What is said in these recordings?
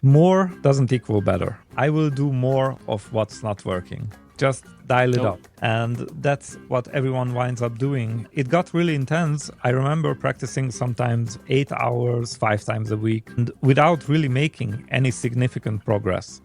More doesn't equal better. I will do more of what's not working. Just dial it up. And that's what everyone winds up doing. It got really intense. I remember practicing sometimes 8 hours, 5 times a week, and without really making any significant progress.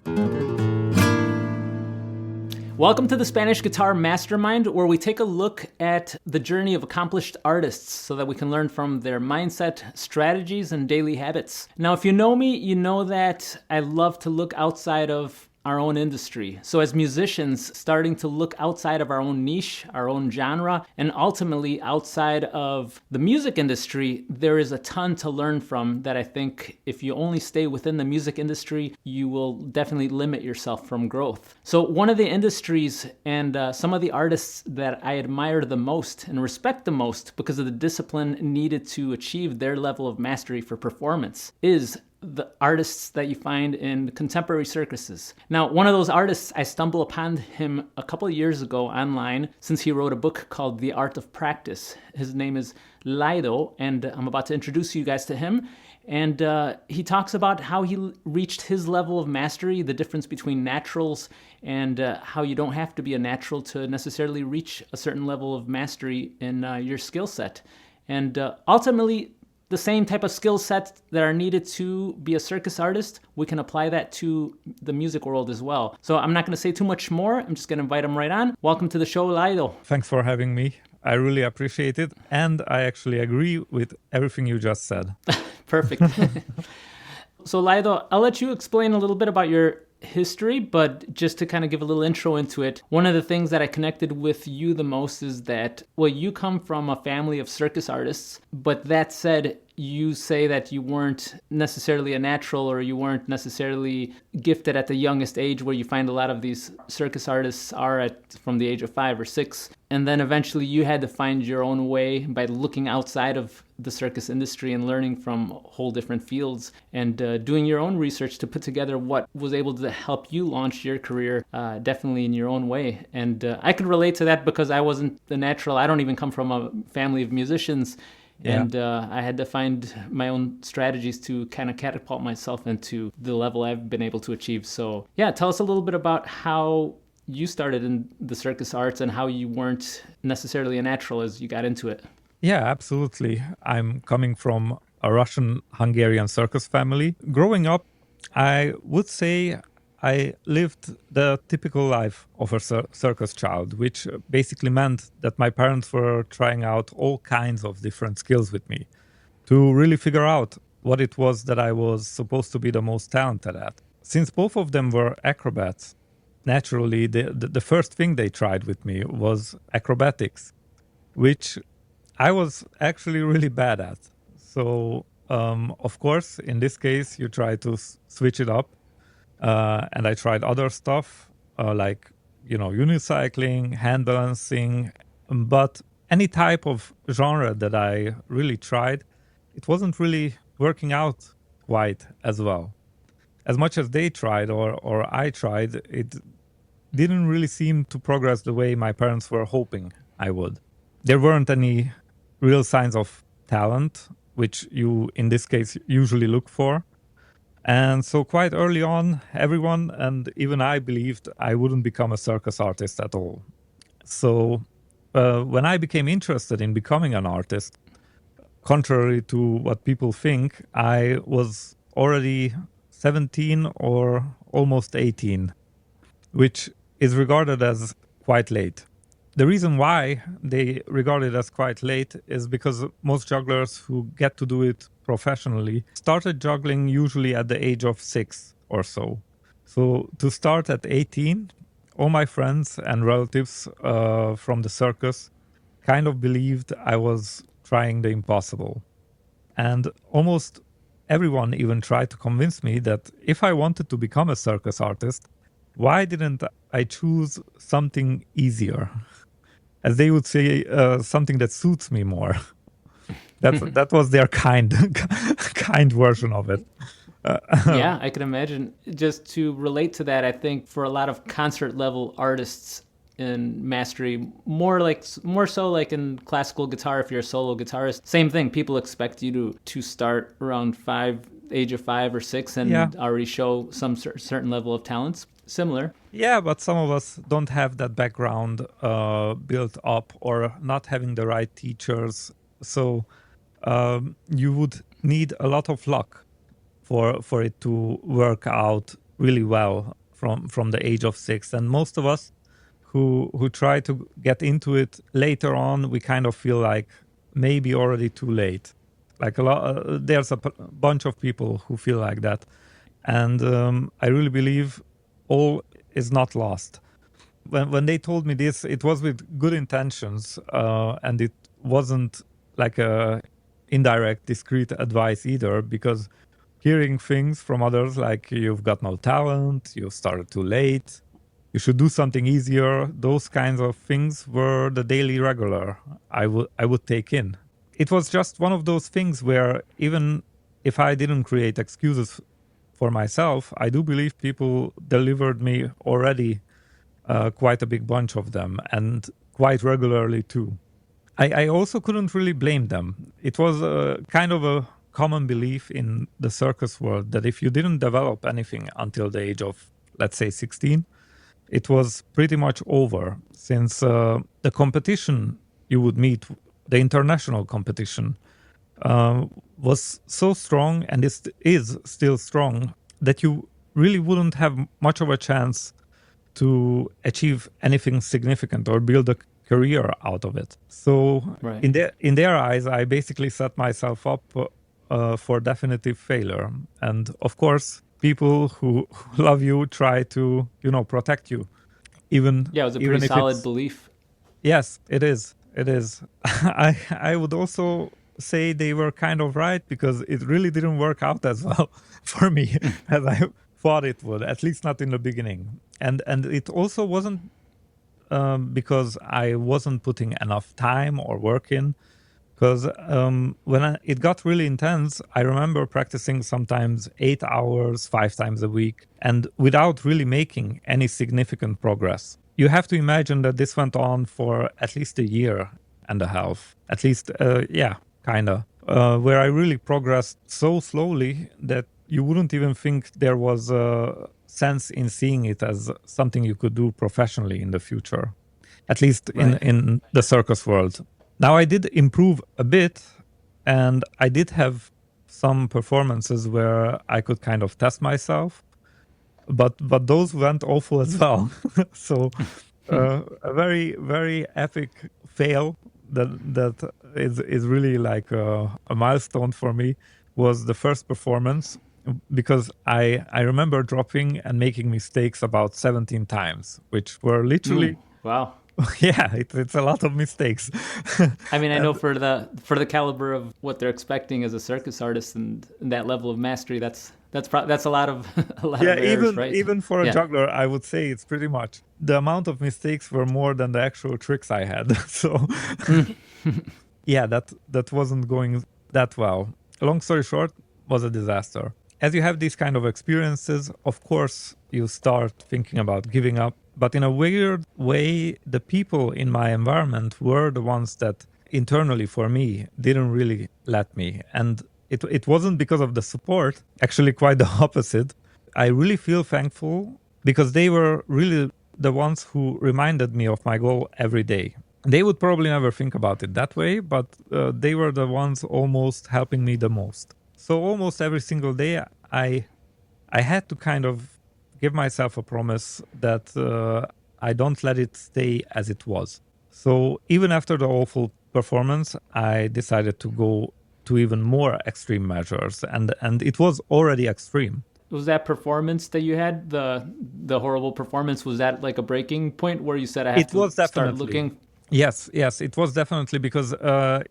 Welcome to the Spanish Guitar Mastermind, where we take a look at the journey of accomplished artists so that we can learn from their mindset, strategies, and daily habits. Now, if you know me, you know that I love to look outside of our own industry. So as musicians, starting to look outside of our own niche, our own genre, and ultimately outside of the music industry, there is a ton to learn from that I think if you only stay within the music industry, you will definitely limit yourself from growth. So one of the industries and some of the artists that I admire the most and respect the most because of the discipline needed to achieve their level of mastery for performance is the artists that you find in contemporary circuses. Now, one of those artists, I stumbled upon him a couple of years ago online since he wrote a book called The Art of Practice. His name is Laido, and I'm about to introduce you guys to him. And he talks about how he reached his level of mastery, the difference between naturals, and how you don't have to be a natural to necessarily reach a certain level of mastery in your skill set. And ultimately, the same type of skill sets that are needed to be a circus artist, we can apply that to the music world as well. So I'm not going to say too much more. I'm just going to invite him right on. Welcome to the show, Laido. Thanks for having me. I really appreciate it. And I actually agree with everything you just said. Perfect. So Laido, I'll let you explain a little bit about your history, but just to kind of give a little intro into it, one of the things that I connected with you the most is that, well, you come from a family of circus artists, but that said, you say that you weren't necessarily a natural or you weren't necessarily gifted at the youngest age where you find a lot of these circus artists are at from the age of 5 or 6. And then eventually you had to find your own way by looking outside of the circus industry and learning from whole different fields and doing your own research to put together what was able to help you launch your career definitely in your own way. And I could relate to that because I wasn't the natural. I don't even come from a family of musicians. Yeah. And I had to find my own strategies to kind of catapult myself into the level I've been able to achieve. So yeah, tell us a little bit about how you started in the circus arts and how you weren't necessarily a natural as you got into it. Yeah, absolutely. I'm coming from a Russian-Hungarian circus family. Growing up, I would say I lived the typical life of a circus child, which basically meant that my parents were trying out all kinds of different skills with me to really figure out what it was that I was supposed to be the most talented at. Since both of them were acrobats, naturally, the first thing they tried with me was acrobatics, which I was actually really bad at. So, of course, in this case, you try to switch it up. And I tried other stuff like, unicycling, hand balancing, but any type of genre that I really tried, it wasn't really working out quite as well. As much as they tried or I tried, it didn't really seem to progress the way my parents were hoping I would. There weren't any real signs of talent, which you, in this case, usually look for. And so quite early on, everyone, and even I, believed I wouldn't become a circus artist at all. So when I became interested in becoming an artist, contrary to what people think, I was already 17 or almost 18, which is regarded as quite late. The reason why they regard it as quite late is because most jugglers who get to do it professionally started juggling usually at the age of 6 or so. So to start at 18, all my friends and relatives from the circus kind of believed I was trying the impossible. And almost everyone even tried to convince me that if I wanted to become a circus artist, why didn't I choose something easier? As they would say, something that suits me more. That was their kind version of it. Yeah, I can imagine. Just to relate to that, I think for a lot of concert level artists in mastery, more so like in classical guitar, if you're a solo guitarist, same thing. People expect you to start around 5, age of 5 or 6 and Yeah. already show some certain level of talents. Similar. Yeah, but some of us don't have that background built up or not having the right teachers. So you would need a lot of luck for it to work out really well from the age of 6. And most of us who try to get into it later on, we kind of feel like maybe already too late. Like there's a bunch of people who feel like that. And I really believe all is not lost. When they told me this, it was with good intentions, and it wasn't like a indirect, discreet advice either, because hearing things from others like you've got no talent, you started too late, you should do something easier, those kinds of things were the daily regular I would take in. It was just one of those things where even if I didn't create excuses for myself, I do believe people delivered me already quite a big bunch of them, and quite regularly too. I also couldn't really blame them. It was a kind of a common belief in the circus world that if you didn't develop anything until the age of, let's say, 16, it was pretty much over, since the competition you would meet, the international competition, was so strong, and is still strong, that you really wouldn't have much of a chance to achieve anything significant or build a career out of it. So Right. in their eyes, I basically set myself up for definitive failure. And of course, people who love you try to, protect you. Yeah, it was a pretty solid belief. Yes, it is. It is. I would also say they were kind of right, because it really didn't work out as well for me as I thought it would, at least not in the beginning. And it also wasn't because I wasn't putting enough time or work in. Because when it got really intense, I remember practicing sometimes 8 hours, 5 times a week, and without really making any significant progress. You have to imagine that this went on for at least a year and a half. At least, kind of. Where I really progressed so slowly that you wouldn't even think there was a sense in seeing it as something you could do professionally in the future. At least in the circus world. Now, I did improve a bit, and I did have some performances where I could kind of test myself, but those went awful as well. So a very, very epic fail that is really like a milestone for me was the first performance, because I remember dropping and making mistakes about 17 times, which were literally... Wow. Yeah, it's a lot of mistakes. I mean, I know for the caliber of what they're expecting as a circus artist and that level of mastery, that's a lot of errors, right? Even for a juggler, I would say it's pretty much. The amount of mistakes were more than the actual tricks I had. So yeah, that wasn't going that well. Long story short, was a disaster. As you have these kind of experiences, of course, you start thinking about giving up. But in a weird way, the people in my environment were the ones that internally for me didn't really let me. And it wasn't because of the support, actually quite the opposite. I really feel thankful because they were really the ones who reminded me of my goal every day. They would probably never think about it that way, but they were the ones almost helping me the most. So almost every single day, I had to kind of give myself a promise that I don't let it stay as it was. So even after the awful performance, I decided to go to even more extreme measures, and it was already extreme. Was that performance that you had, the horrible performance, was that like a breaking point where you said I have to start looking? Yes, it was definitely, because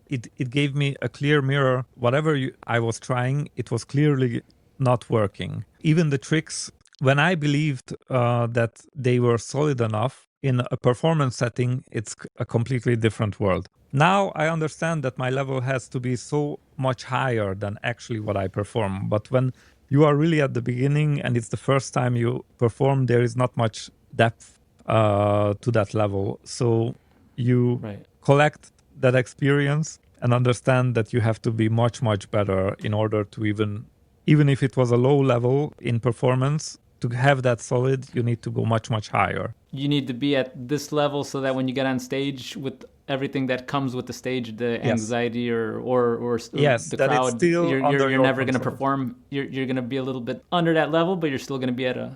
it gave me a clear mirror. Whatever I was trying, it was clearly not working. Even the tricks, when I believed that they were solid enough in a performance setting, it's a completely different world. Now I understand that my level has to be so much higher than actually what I perform. But when you are really at the beginning and it's the first time you perform, there is not much depth to that level. So you collect that experience and understand that you have to be much, much better in order to even even if it was a low level in performance, to have that solid, you need to go much, much higher. You need to be at this level so that when you get on stage with everything that comes with the stage, the anxiety or yes, the that crowd, it's still you're never going to control. perform. You're going to be a little bit under that level, but you're still going to be at a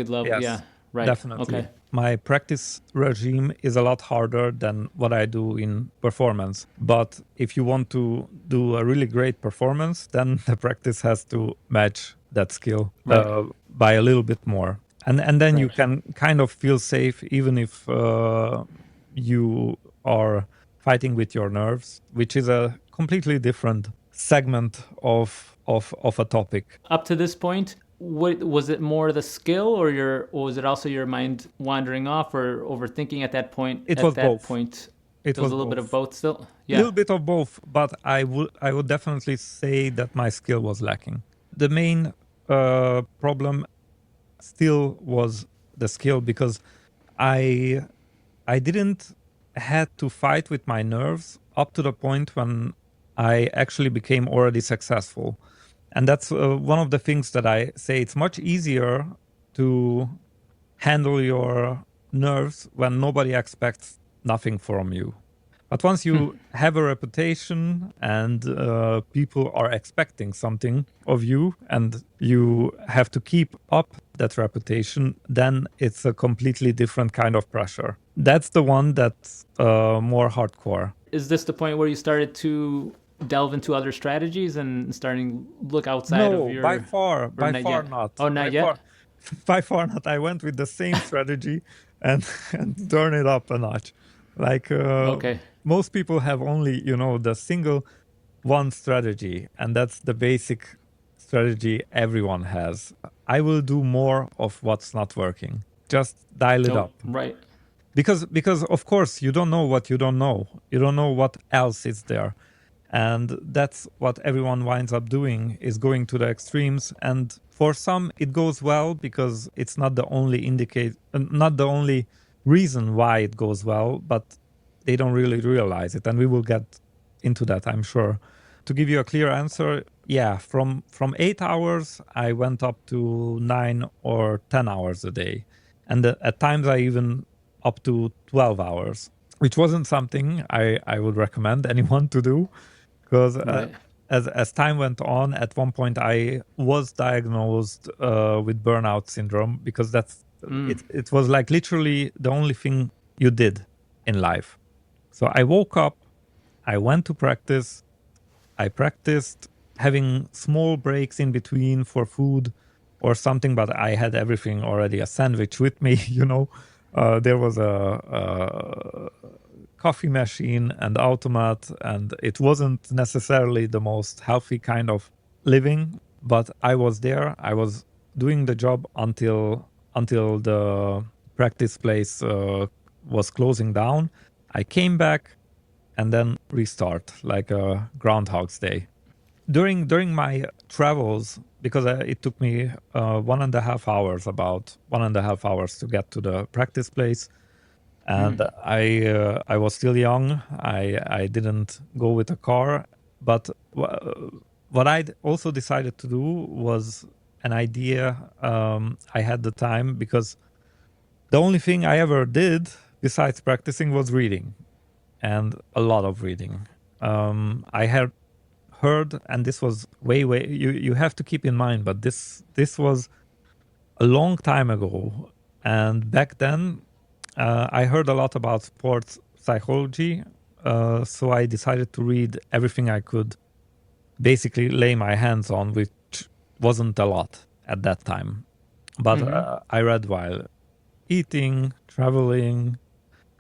good level. Yes, Yeah, right. definitely. Okay. My practice regime is a lot harder than what I do in performance. But if you want to do a really great performance, then the practice has to match that skill by a little bit more. And then you can kind of feel safe even if you are fighting with your nerves, which is a completely different segment of a topic. Up to this point, what was it more the skill or was it also your mind wandering off or overthinking at that point? It was both. It was a little bit of both still. Yeah. A little bit of both, but I would definitely say that my skill was lacking. The main problem still was the skill because I didn't had to fight with my nerves up to the point when I actually became already successful. And that's one of the things that I say. It's much easier to handle your nerves when nobody expects nothing from you. But once you have a reputation and people are expecting something of you and you have to keep up that reputation, then it's a completely different kind of pressure. That's the one that's more hardcore. Is this the point where you started to delve into other strategies and starting to look outside of your... No, by far not. Oh, not yet? By far not. I went with the same strategy and turn it up a notch. Like most people have only, the single one strategy, and that's the basic strategy everyone has. I will do more of what's not working. Just dial it up. Right. Because of course you don't know what you don't know. You don't know what else is there. And that's what everyone winds up doing, is going to the extremes. And for some, it goes well because it's not the only reason why it goes well, but they don't really realize it. And we will get into that, I'm sure. To give you a clear answer, from 8 hours, I went up to 9 or 10 hours a day. And at times I even up to 12 hours, which wasn't something I would recommend anyone to do. Because as time went on, at one point I was diagnosed with burnout syndrome, because it was like literally the only thing you did in life. So I woke up, I went to practice, I practiced, having small breaks in between for food or something, but I had everything already, a sandwich with me, there was a coffee machine and automat, and it wasn't necessarily the most healthy kind of living, but I was there. I was doing the job until the practice place was closing down. I came back and then restart like a Groundhog's Day. During my travels, because it took me about 1.5 hours to get to the practice place. And I was still young. I didn't go with a car. But what I also decided to do was an idea I had the time, because the only thing I ever did besides practicing was reading, and a lot of reading. I had heard, and this was way, you have to keep in mind, but this was a long time ago. And back then, I heard a lot about sports psychology, so I decided to read everything I could basically lay my hands on, which wasn't a lot at that time. But I read while eating, traveling.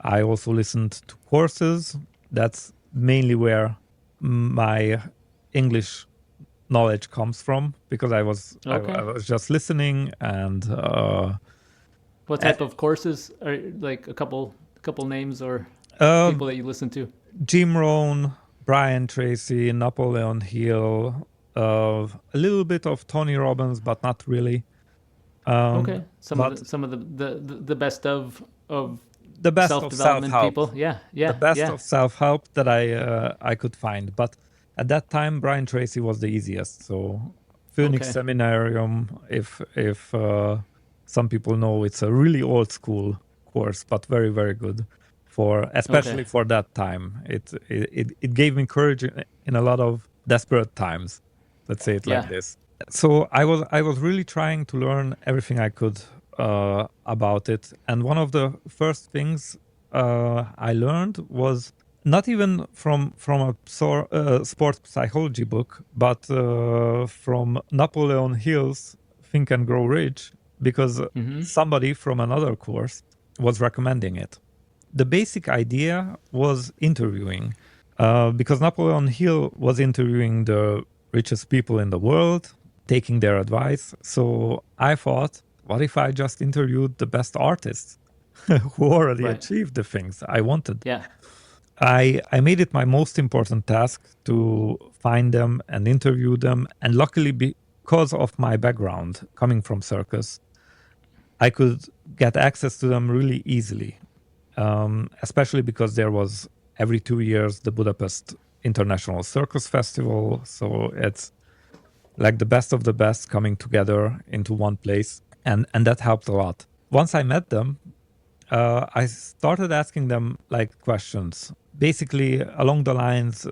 I also listened to courses. That's mainly where my English knowledge comes from, because I was just listening and... What type of courses? Are like a couple names or people that you listen to? Jim Rohn, Brian Tracy, Napoleon Hill, a little bit of Tony Robbins, but not really. Some of the best of the best self-development of self-help people. The best of self-help that I could find. But at that time, Brian Tracy was the easiest. So Phoenix Okay. Seminarium. If some people know, it's a really old school course, but very, very good for Okay. especially for that time. It gave me courage in a lot of desperate times. Let's say it like Yeah. this. So I was really trying to learn everything I could about it, and one of the first things I learned was not even from a sports psychology book, but from Napoleon Hill's Think and Grow Rich, because Mm-hmm. somebody from another course was recommending it. The basic idea was interviewing, because Napoleon Hill was interviewing the richest people in the world, taking their advice. So I thought, what if I just interviewed the best artists who already Right. achieved the things I wanted? Yeah. I made it my most important task to find them and interview them. And luckily, because of my background coming from circus, I could get access to them really easily, especially because there was every 2 years the Budapest International Circus Festival. So it's like the best of the best coming together into one place. And that helped a lot. Once I met them, I started asking them like questions, basically along the lines,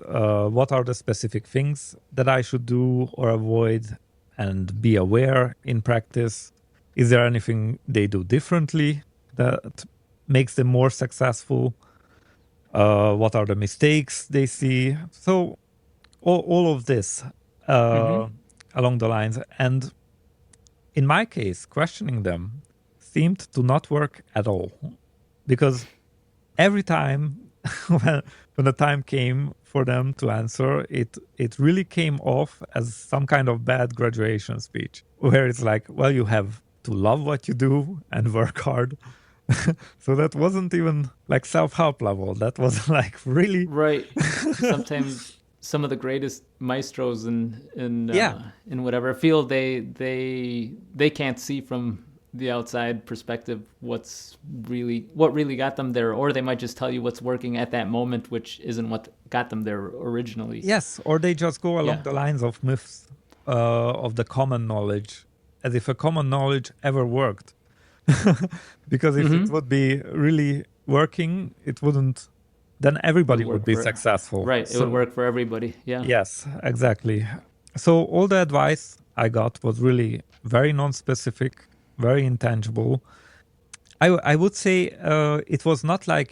what are the specific things that I should do or avoid and be aware in practice? Is there anything they do differently that makes them more successful? What are the mistakes they see? So all of this Mm-hmm. along the lines. And in my case, questioning them seemed to not work at all, because every time when the time came for them to answer, it really came off as some kind of bad graduation speech, where it's like, well, you have to love what you do and work hard. So that wasn't even like self-help level. That was like really, Right. Sometimes some of the greatest maestros yeah, in whatever field they can't see from the outside perspective what really got them there, or they might just tell you what's working at that moment, which isn't what got them there originally. yes, or they just go along Yeah. the lines of myths of the common knowledge, as if a common knowledge ever worked. Because if it Mm-hmm. would be really working, it wouldn't, then It would everybody would work be for successful. right. It would So, work for everybody. Yeah. yes, exactly. So, all the advice I got was really very non specific, very intangible. I would say it was not like,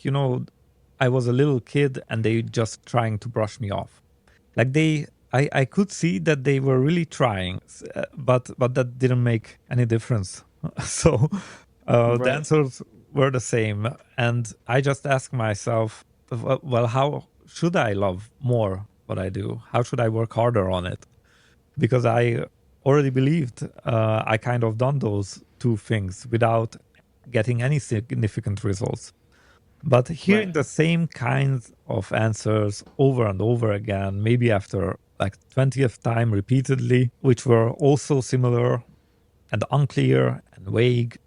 I was a little kid and they just trying to brush me off. Like I could see that they were really trying, but that didn't make any difference. So the Right. answers were the same, and I just asked myself, well, how should I love more what I do? How should I work harder on it? Because I already believed I kind of done those two things without getting any significant results. But Right. hearing the same kinds of answers over and over again, maybe after like 20th time repeatedly, which were also similar and unclear and vague,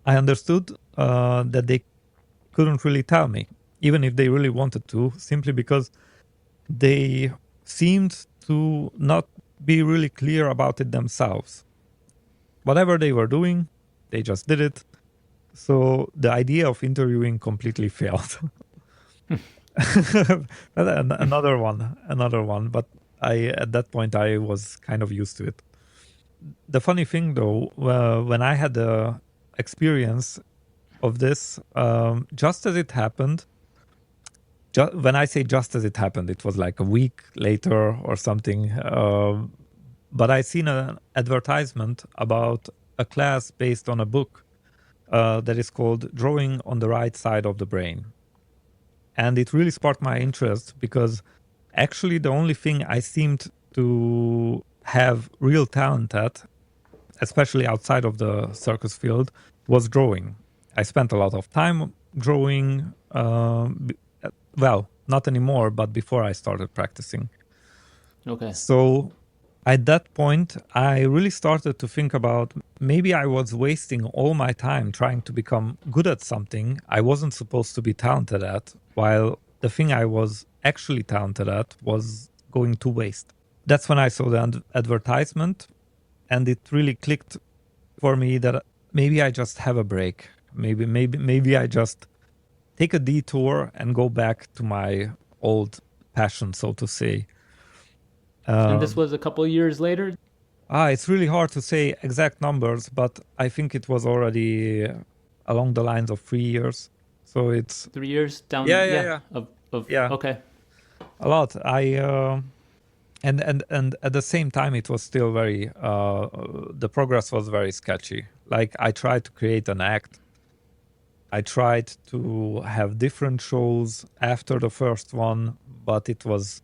I understood that they couldn't really tell me, even if they really wanted to, simply because they seemed to not be really clear about it themselves. Whatever they were doing, they just did it. So the idea of interviewing completely failed. Another one. But at that point, I was kind of used to it. The funny thing, though, when I had the experience of this, just as it happened, when I say just as it happened, it was like a week later or something. But I seen an advertisement about a class based on a book that is called Drawing on the Right Side of the Brain. And it really sparked my interest because actually the only thing I seemed to have real talent at, especially outside of the circus field, was drawing. I spent a lot of time drawing. Well, not anymore, but before I started practicing. Okay. So at that point, I really started to think about maybe I was wasting all my time trying to become good at something I wasn't supposed to be talented at, while the thing I was actually talented at was going to waste. that's when I saw the advertisement, and it really clicked for me that maybe I just have a break. Maybe I just take a detour and go back to my old passion, so to say. And this was a couple of years later? It's really hard to say exact numbers, but I think it was already along the lines of 3 years. So it's 3 years down, yeah. Yeah, okay. a lot. And at the same time, it was still very the progress was very sketchy. Like, I tried to create an act. I tried to have different shows after the first one, but it was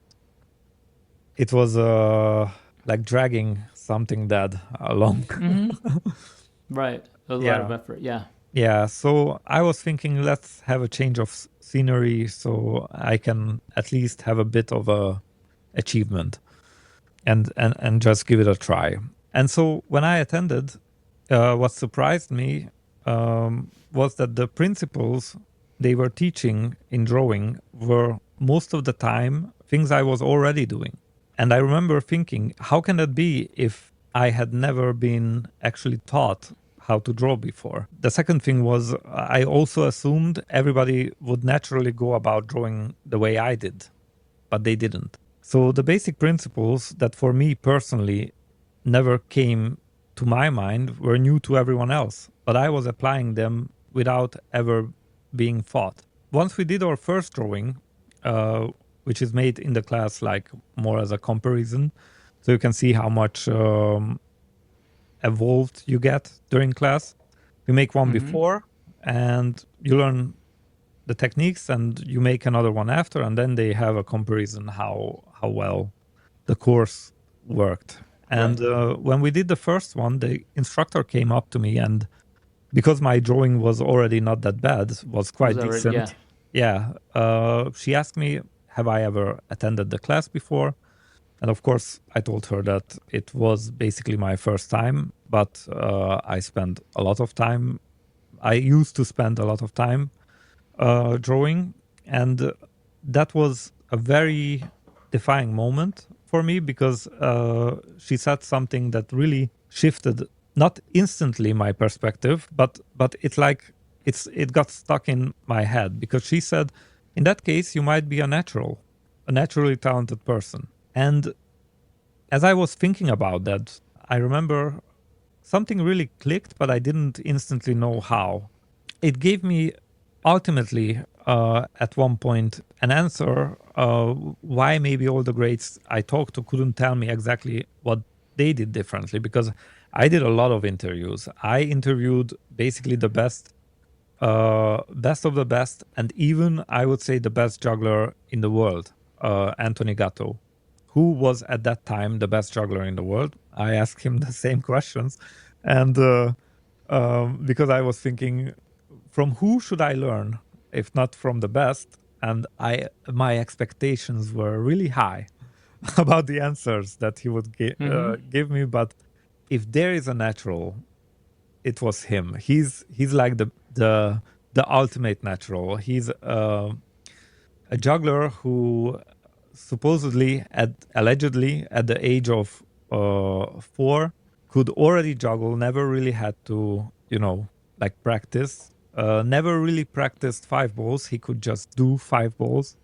like dragging something dead along. Right. A lot Yeah. of effort. Yeah. Yeah, so I was thinking, let's have a change of scenery so I can at least have a bit of a achievement and just give it a try. And so when I attended, what surprised me was that the principles they were teaching in drawing were most of the time things I was already doing. And I remember thinking, how can that be if I had never been actually taught how to draw before? The second thing was, I also assumed everybody would naturally go about drawing the way I did, but they didn't. So the basic principles that for me personally never came to my mind were new to everyone else, but I was applying them without ever being taught. Once we did our first drawing, which is made in the class like more as a comparison, so you can see how much evolved you get during class. You make one before and you learn the techniques, and you make another one after, and then they have a comparison how well the course worked. And when we did the first one, the instructor came up to me, and because my drawing was already not that bad, was quite decent. She asked me, have I ever attended the class before? And of course, I told her that it was basically my first time, but I spent a lot of time. I used to spend a lot of time drawing, and that was a very defining moment for me, because she said something that really shifted, not instantly my perspective, but it got stuck in my head, because she said, in that case, you might be a naturally talented person. And as I was thinking about that, I remember something really clicked, but I didn't instantly know how. It gave me ultimately, at one point, an answer why maybe all the greats I talked to couldn't tell me exactly what they did differently, because I did a lot of interviews. I interviewed basically the best of the best, and even I would say the best juggler in the world, Anthony Gatto, who was at that time the best juggler in the world. I asked him the same questions, and because I was thinking, from who should I learn if not from the best? And my expectations were really high about the answers that he would give me. But if there is a natural, it was him. He's like the ultimate natural. He's a juggler who supposedly, allegedly, at the age of 4, could already juggle. Never really had to, practice. Never really practiced 5 balls. He could just do 5 balls.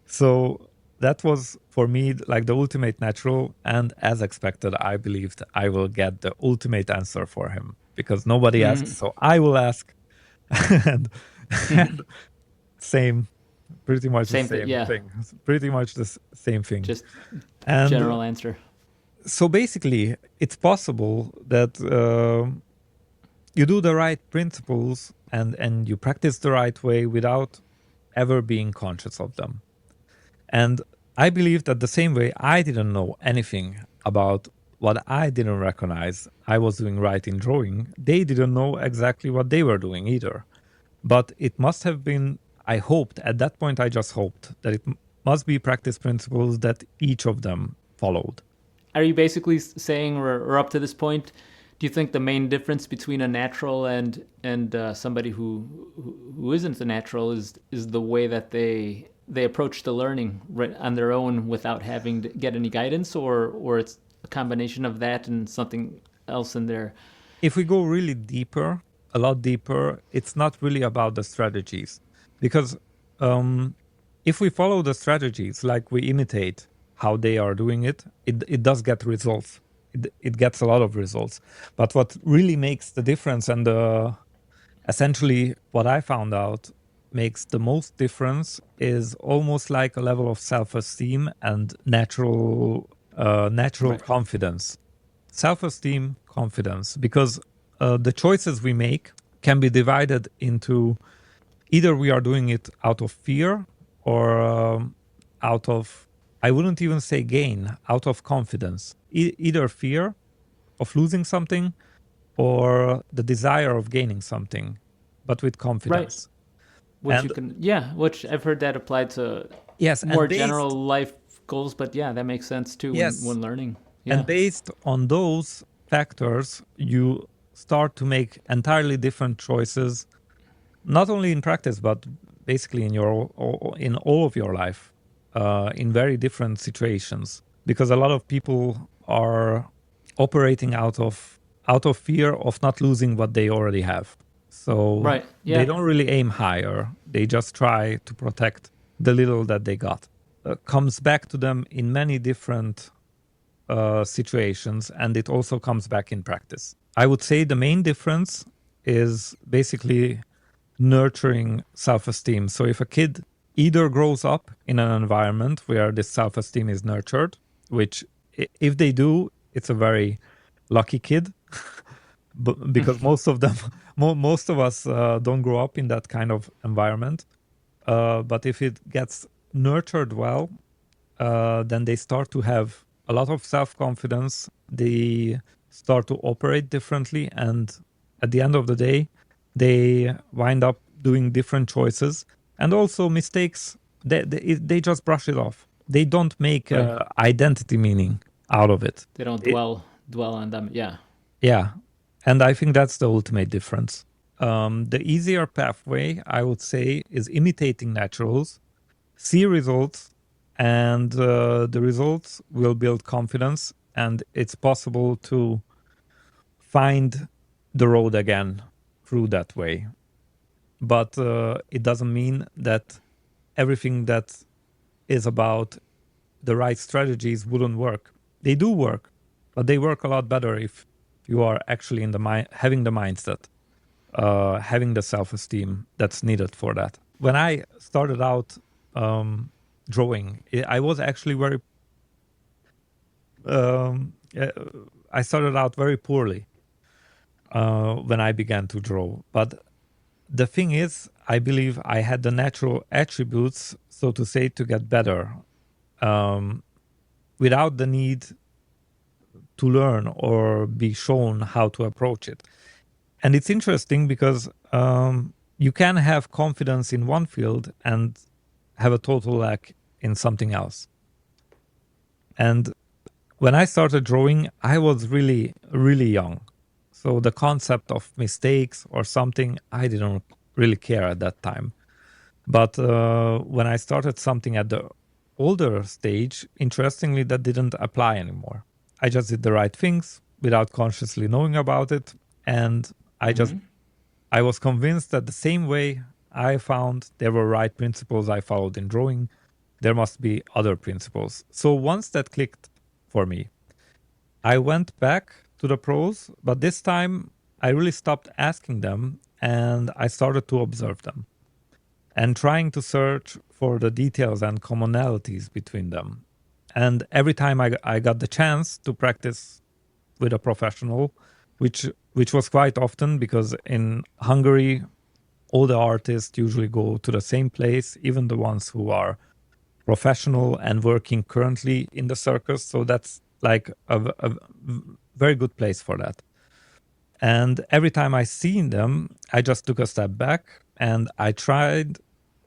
So that was for me like the ultimate natural. And as expected, I believed I will get the ultimate answer for him, because nobody asks, so I will ask. and same, pretty much the same thing. Pretty much the same thing. Just and general answer. So basically, it's possible that you do the right principles and you practice the right way without ever being conscious of them. And I believe that the same way I didn't know anything about what I didn't recognize I was doing right in drawing, they didn't know exactly what they were doing either. But it must have been, I hoped, at that point I just hoped that it must be practice principles that each of them followed. Are you basically saying, or up to this point, do you think the main difference between a natural and somebody who isn't a natural is the way that they they approach the learning right on their own without having to get any guidance, or it's a combination of that and something else in there? If we go really deeper, a lot deeper, it's not really about the strategies. Because if we follow the strategies, like we imitate how they are doing it, it does get results. It gets a lot of results. But what really makes the difference, and essentially what I found out makes the most difference, is almost like a level of self-esteem and natural Right. confidence. Self-esteem, confidence, because the choices we make can be divided into either we are doing it out of fear or out of, I wouldn't even say gain, out of confidence. Either fear of losing something or the desire of gaining something, but with Right. confidence. Which you And can, yeah, which I've heard that applied to yes, more general life goals, but yeah, that makes sense too yes, when learning. and Yeah. based on those factors, you start to make entirely different choices, not only in practice, but basically in all of your life, in very different situations. Because a lot of people are operating out of fear of not losing what they already have. So Right. they Yeah. don't really aim higher. They just try to protect the little that they got. Comes back to them in many different situations, and it also comes back in practice. I would say the main difference is basically nurturing self-esteem. So if a kid either grows up in an environment where this self-esteem is nurtured, which if they do, it's a very lucky kid, because most of them, most of us don't grow up in that kind of environment. But if it gets nurtured well, then they start to have a lot of self-confidence. They start to operate differently, and at the end of the day, they wind up doing different choices, and also mistakes. They just brush it off. They don't make Right. identity meaning out of it. They don't It- dwell on them. Yeah. yeah, and I think that's the ultimate difference. The easier pathway, I would say, is imitating naturals, see results, and the results will build confidence, and it's possible to find the road again through that way. But it doesn't mean that everything that is about the right strategies wouldn't work. They do work, but they work a lot better if you are actually in the mind, having the mindset, having the self-esteem that's needed for that. When I started out drawing, I was actually very. I started out very poorly when I began to draw, but the thing is, I believe I had the natural attributes, so to say, to get better, without the need to learn or be shown how to approach it. And it's interesting because you can have confidence in one field and have a total lack in something else. And when I started drawing, I was really, really young. So the concept of mistakes or something, I didn't really care at that time. But when I started something at the older stage, interestingly, that didn't apply anymore. I just did the right things without consciously knowing about it. And I was convinced that the same way I found there were right principles I followed in drawing, there must be other principles. So once that clicked for me, I went back to the pros, but this time I really stopped asking them and I started to observe them and trying to search for the details and commonalities between them. And every time I got the chance to practice with a professional, which was quite often, because in Hungary, all the artists usually go to the same place, even the ones who are professional and working currently in the circus. So that's like a very good place for that. And every time I seen them, I just took a step back and I tried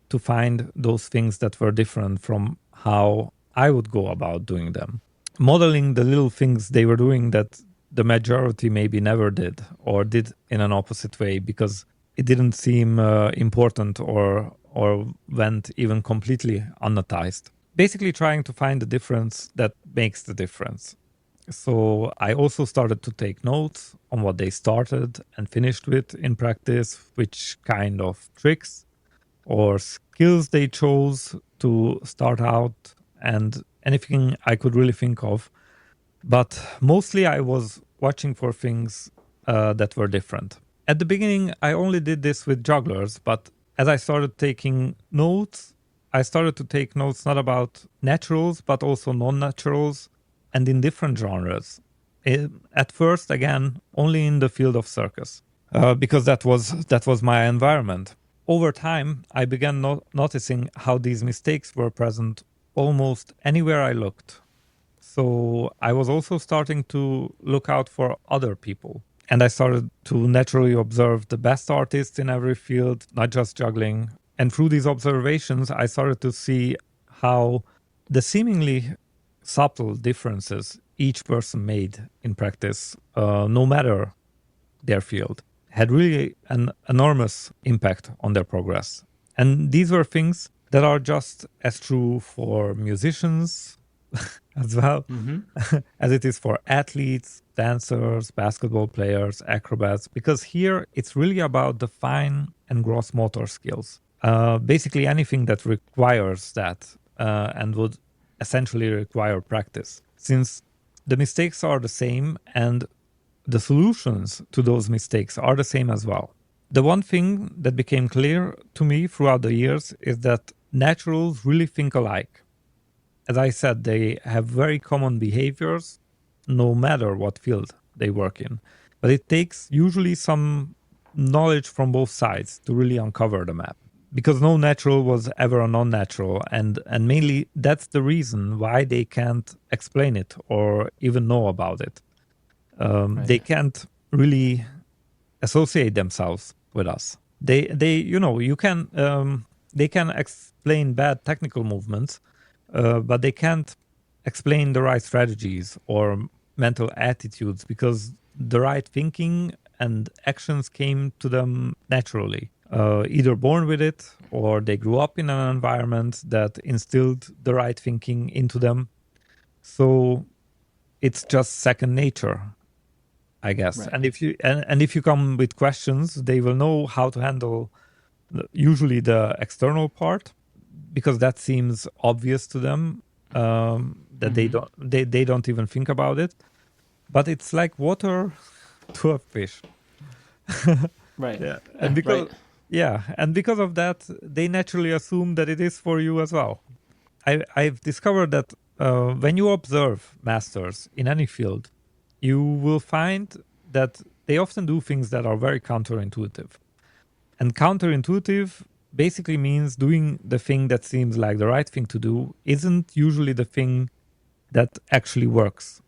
to find those things that were different from how I would go about doing them. Modeling the little things they were doing that the majority maybe never did, or did in an opposite way because it didn't seem important or went even completely unnoticed. Basically trying to find the difference that makes the difference. So I also started to take notes on what they started and finished with in practice, which kind of tricks or skills they chose to start out, and anything I could really think of. But mostly I was watching for things that were different. At the beginning, I only did this with jugglers, but as I started taking notes, I started to take notes not about naturals, but also non-naturals, and in different genres. At first, again, only in the field of circus, because that was my environment. Over time, I began noticing how these mistakes were present almost anywhere I looked. So I was also starting to look out for other people. And I started to naturally observe the best artists in every field, not just juggling. And through these observations, I started to see how the seemingly subtle differences each person made in practice, no matter their field, had really an enormous impact on their progress. And these were things that are just as true for musicians as well as it is for athletes, dancers, basketball players, acrobats, because here it's really about the fine and gross motor skills. Basically anything that requires that and would essentially require practice, since the mistakes are the same and the solutions to those mistakes are the same as well. The one thing that became clear to me throughout the years is that naturals really think alike. As I said, they have very common behaviors, no matter what field they work in. But it takes usually some knowledge from both sides to really uncover the map. Because no natural was ever a non-natural, and mainly that's the reason why they can't explain it or even know about it. Right. They can't really associate themselves with us. They you can they can explain bad technical movements, but they can't explain the right strategies or mental attitudes, because the right thinking and actions came to them naturally. Either born with it or they grew up in an environment that instilled the right thinking into them. So it's just second nature, I guess. Right. And if you come with questions, they will know how to handle usually the external part, because that seems obvious to them, that they don't even think about it. But it's like water to a fish. Right. Yeah. And because Right. and because of that, they naturally assume that it is for you as well. I've discovered that when you observe masters in any field, you will find that they often do things that are very counterintuitive. And counterintuitive basically means doing the thing that seems like the right thing to do isn't usually the thing that actually works.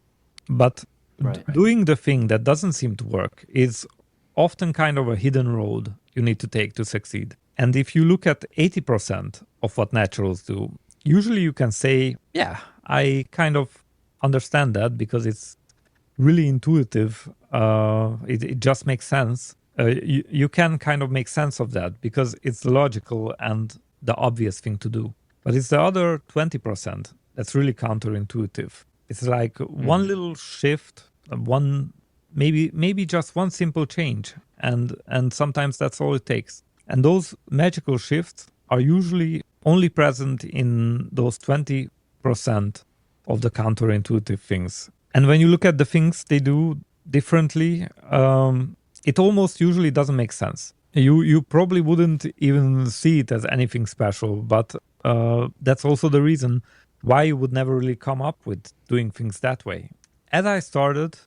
But Right. doing the thing that doesn't seem to work is often kind of a hidden road you need to take to succeed. And if you look at 80% of what naturals do, usually you can say, yeah, I kind of understand that because it's really intuitive. It just makes sense. You can kind of make sense of that because it's logical and the obvious thing to do. But it's the other 20% that's really counterintuitive. It's like one little shift, one maybe just one simple change, and sometimes that's all it takes. And those magical shifts are usually only present in those 20% of the counterintuitive things. And when you look at the things they do differently, it almost usually doesn't make sense. You probably wouldn't even see it as anything special, but that's also the reason why you would never really come up with doing things that way. As I started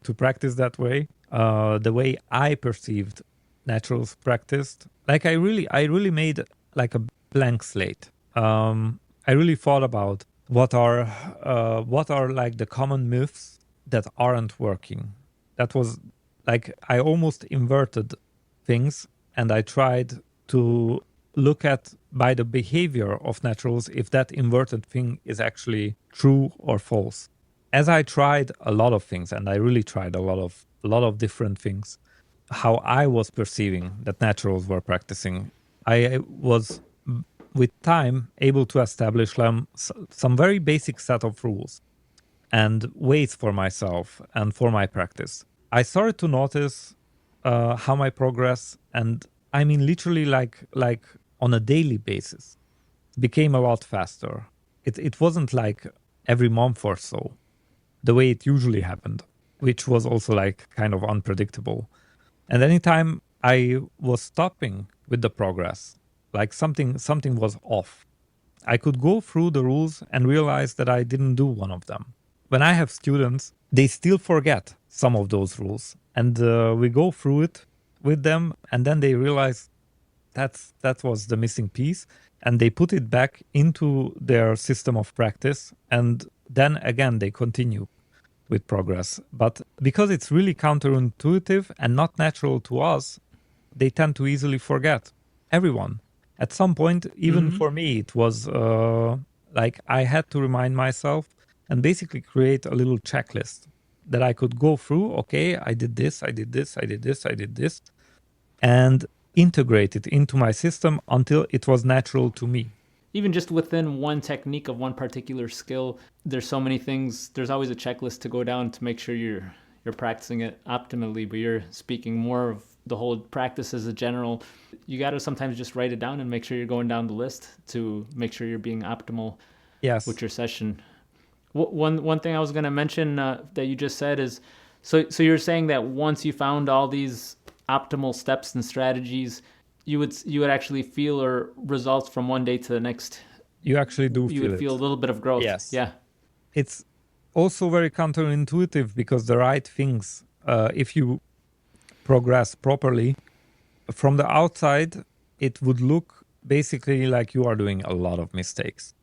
to practice that way, the way I perceived naturals practiced, like I really made like a blank slate. I really thought about what are like the common myths that aren't working. That was like I almost inverted things, and I tried to look at by the behavior of naturals if that inverted thing is actually true or false. As I tried a lot of things, and I really tried a lot of different things, how I was perceiving that naturals were practicing, I was with time, able to establish some very basic set of rules and ways for myself and for my practice. I started to notice how my progress, and I mean literally like on a daily basis, became a lot faster. It wasn't like every month or so, the way it usually happened, which was also like kind of unpredictable. And anytime I was stopping with the progress, like something was off, I could go through the rules and realize that I didn't do one of them. When I have students, they still forget some of those rules, and we go through it with them, and then they realize that was the missing piece, and they put it back into their system of practice, and then again they continue with progress. But because it's really counterintuitive and not natural to us, they tend to easily forget. Everyone. At some point, even for me, it was like I had to remind myself and basically create a little checklist that I could go through. Okay, I did this, I did this, I did this, I did this, and integrate it into my system until it was natural to me. Even just within one technique of one particular skill, there's so many things. There's always a checklist to go down to make sure you're practicing it optimally, but you're speaking more of the whole practice as a general. You got to sometimes just write it down and make sure you're going down the list to make sure you're being optimal with your session. One thing I was going to mention that you just said is, so you're saying that once you found all these optimal steps and strategies, you would actually feel or results from one day to the next. You actually do. You would feel a little bit of growth. Yes. Yeah. It's also very counterintuitive because the right things, if you progress properly, from the outside, it would look basically like you are doing a lot of mistakes.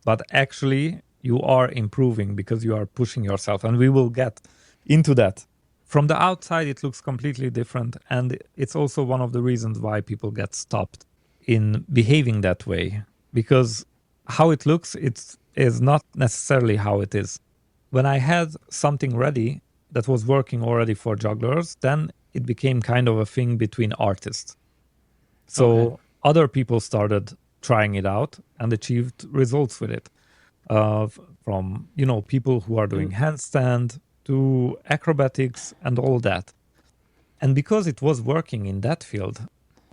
But actually, you are improving because you are pushing yourself. And we will get into that. From the outside, it looks completely different. And it's also one of the reasons why people get stopped in behaving that way. Because how it looks, is not necessarily how it is. When I had something ready that was working already for jugglers, then it became kind of a thing between artists. So other people started trying it out and achieved results with it. From, people who are doing handstand to acrobatics and all that. And because it was working in that field,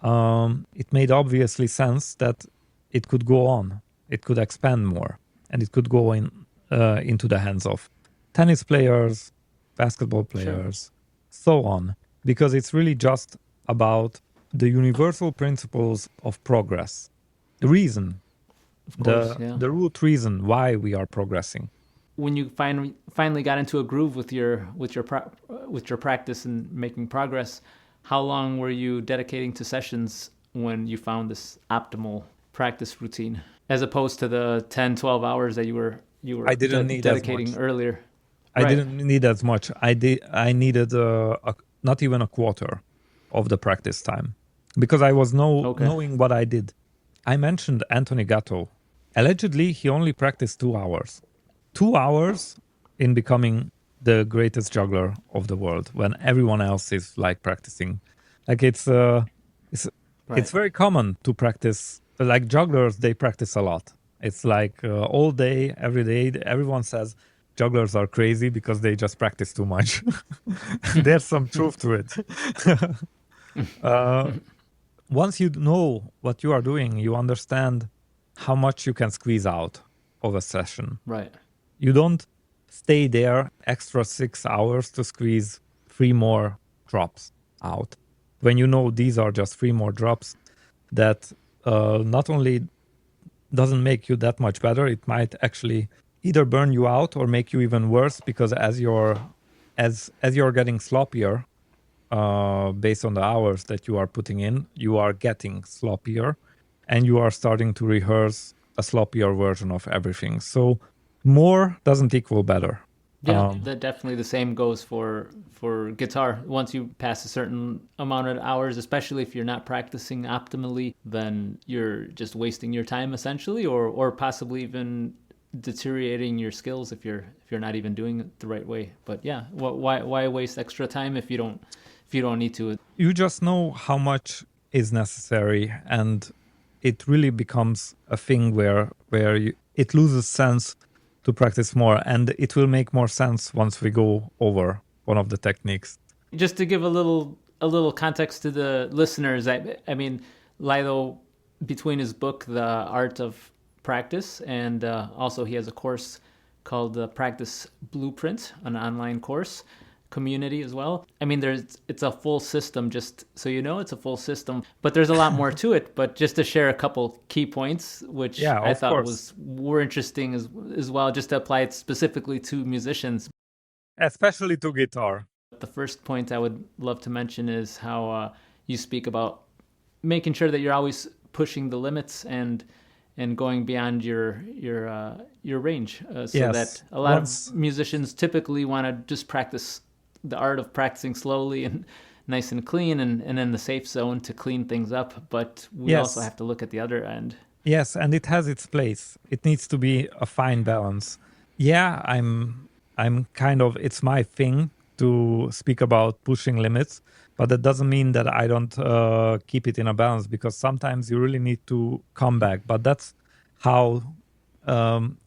it made obviously sense that it could go on. It could expand more. And it could go into the hands of tennis players, basketball players, so on. Because it's really just about the universal principles of progress. The reason, the root reason why we are progressing. When you finally got into a groove with your practice and making progress, how long were you dedicating to sessions when you found this optimal practice routine, as opposed to the 10, 12 hours that you were dedicating earlier? I didn't need as much. I needed not even a quarter of the practice time because I was knowing what I did. I mentioned Anthony Gatto. Allegedly, he only practiced 2 hours. 2 hours in becoming the greatest juggler of the world when everyone else is like practicing. Like it's very common to practice. Like jugglers, they practice a lot. It's like all day, every day. Everyone says jugglers are crazy because they just practice too much. There's some truth to it. Once you know what you are doing, you understand how much you can squeeze out of a session. Right. You don't stay there extra 6 hours to squeeze 3 more drops out. When you know these are just 3 more drops, that not only doesn't make you that much better, it might actually either burn you out or make you even worse, because as you're getting sloppier, based on the hours that you are putting in, you are getting sloppier and you are starting to rehearse a sloppier version of everything. So more doesn't equal better. Yeah, that definitely the same goes for guitar. Once you pass a certain amount of hours, especially if you're not practicing optimally, then you're just wasting your time essentially, or possibly even deteriorating your skills if you're not even doing it the right way. But yeah, why waste extra time if you don't need to? You just know how much is necessary, and it really becomes a thing where it loses sense to practice more, and it will make more sense once we go over one of the techniques. Just to give a little context to the listeners, I mean, Laido, between his book, The Art of Practice, and also he has a course called the Practice Blueprint, an online course community as well. I mean, it's a full system, just so you know, it's a full system, but there's a lot more to it. But just to share a couple key points, which I thought were interesting as well, just to apply it specifically to musicians. Especially to guitar. The first point I would love to mention is how you speak about making sure that you're always pushing the limits and going beyond your range, so that a lot of musicians typically want to just practice the art of practicing slowly and nice and clean, and in the safe zone to clean things up. But we also have to look at the other end. Yes, and it has its place. It needs to be a fine balance. Yeah, I'm kind of, it's my thing to speak about pushing limits, but that doesn't mean that I don't keep it in a balance, because sometimes you really need to come back. But that's how,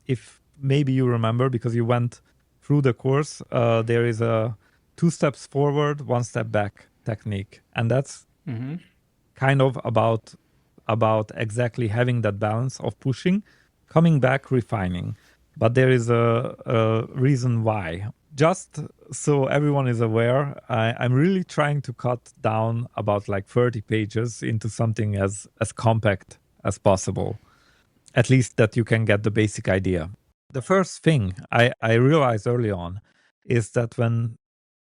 if maybe you remember, because you went through the course, there is a 2 steps forward, 1 step back technique. And that's kind of about exactly having that balance of pushing, coming back, refining. But there is a reason why. Just so everyone is aware, I'm really trying to cut down about like 30 pages into something as compact as possible, at least that you can get the basic idea. The first thing I realized early on is that when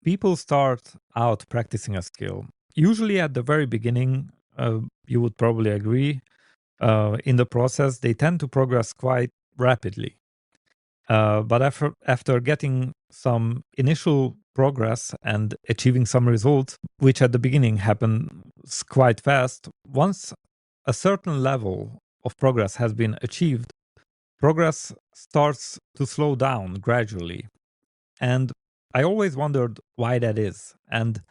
people start out practicing a skill, usually at the very beginning, you would probably agree, in the process, they tend to progress quite rapidly. But after getting some initial progress and achieving some results, which at the beginning happens quite fast, once a certain level of progress has been achieved, progress starts to slow down gradually. And I always wondered why that is, and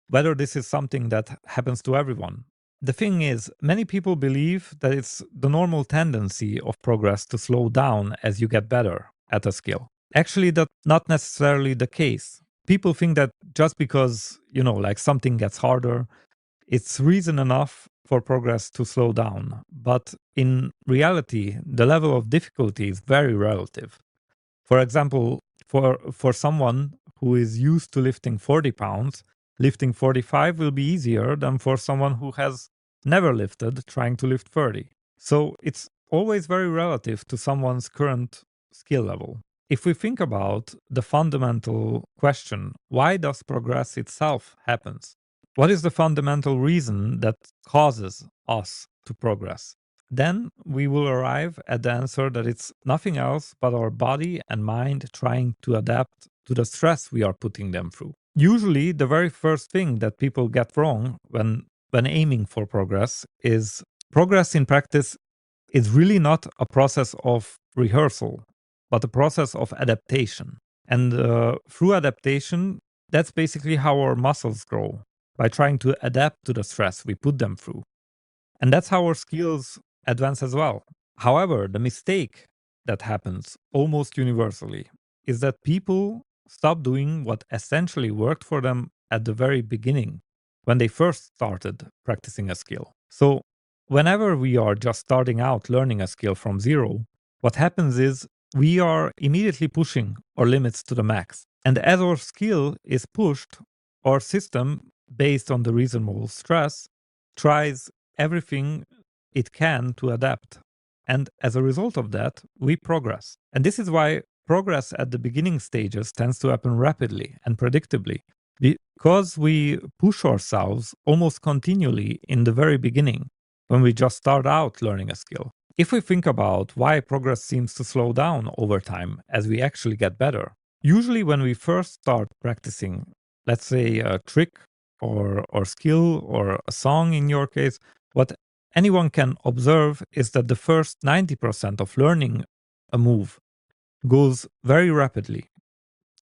whether this is something that happens to everyone. The thing is, many people believe that it's the normal tendency of progress to slow down as you get better at a skill. Actually, that's not necessarily the case. People think that just because, like something gets harder, it's reason enough for progress to slow down. But in reality, the level of difficulty is very relative. For example, for someone who is used to lifting 40 pounds, lifting 45 will be easier than for someone who has never lifted trying to lift 30. So it's always very relative to someone's current skill level. If we think about the fundamental question, why does progress itself happen? What is the fundamental reason that causes us to progress? Then we will arrive at the answer that it's nothing else but our body and mind trying to adapt to the stress we are putting them through. Usually, the very first thing that people get wrong when aiming for progress is progress in practice is really not a process of rehearsal, but a process of adaptation. And through adaptation, that's basically how our muscles grow, by trying to adapt to the stress we put them through. And that's how our skills advance as well. However, the mistake that happens almost universally is that people stop doing what essentially worked for them at the very beginning, when they first started practicing a skill. So whenever we are just starting out learning a skill from zero, what happens is we are immediately pushing our limits to the max. And as our skill is pushed, our system, based on the reasonable stress, tries everything it can to adapt. And as a result of that, we progress. And this is why progress at the beginning stages tends to happen rapidly and predictably, because we push ourselves almost continually in the very beginning when we just start out learning a skill. If we think about why progress seems to slow down over time as we actually get better, usually when we first start practicing, let's say a trick or skill or a song in your case, what anyone can observe is that the first 90% of learning a move goes very rapidly.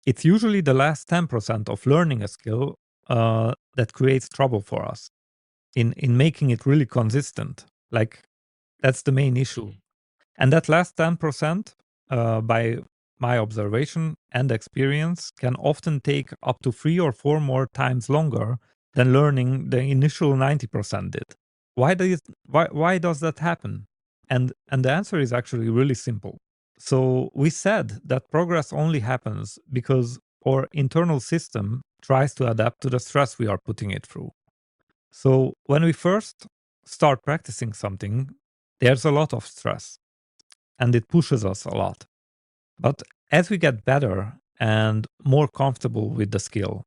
It's usually the last 10% of learning a skill that creates trouble for us in making it really consistent. Like That's the main issue. And that last 10%, by my observation and experience, can often take up to 3 or 4 more times longer than learning the initial 90% did. Why does that happen? And the answer is actually really simple. So we said that progress only happens because our internal system tries to adapt to the stress we are putting it through. So when we first start practicing something, there's a lot of stress and it pushes us a lot. But as we get better and more comfortable with the skill,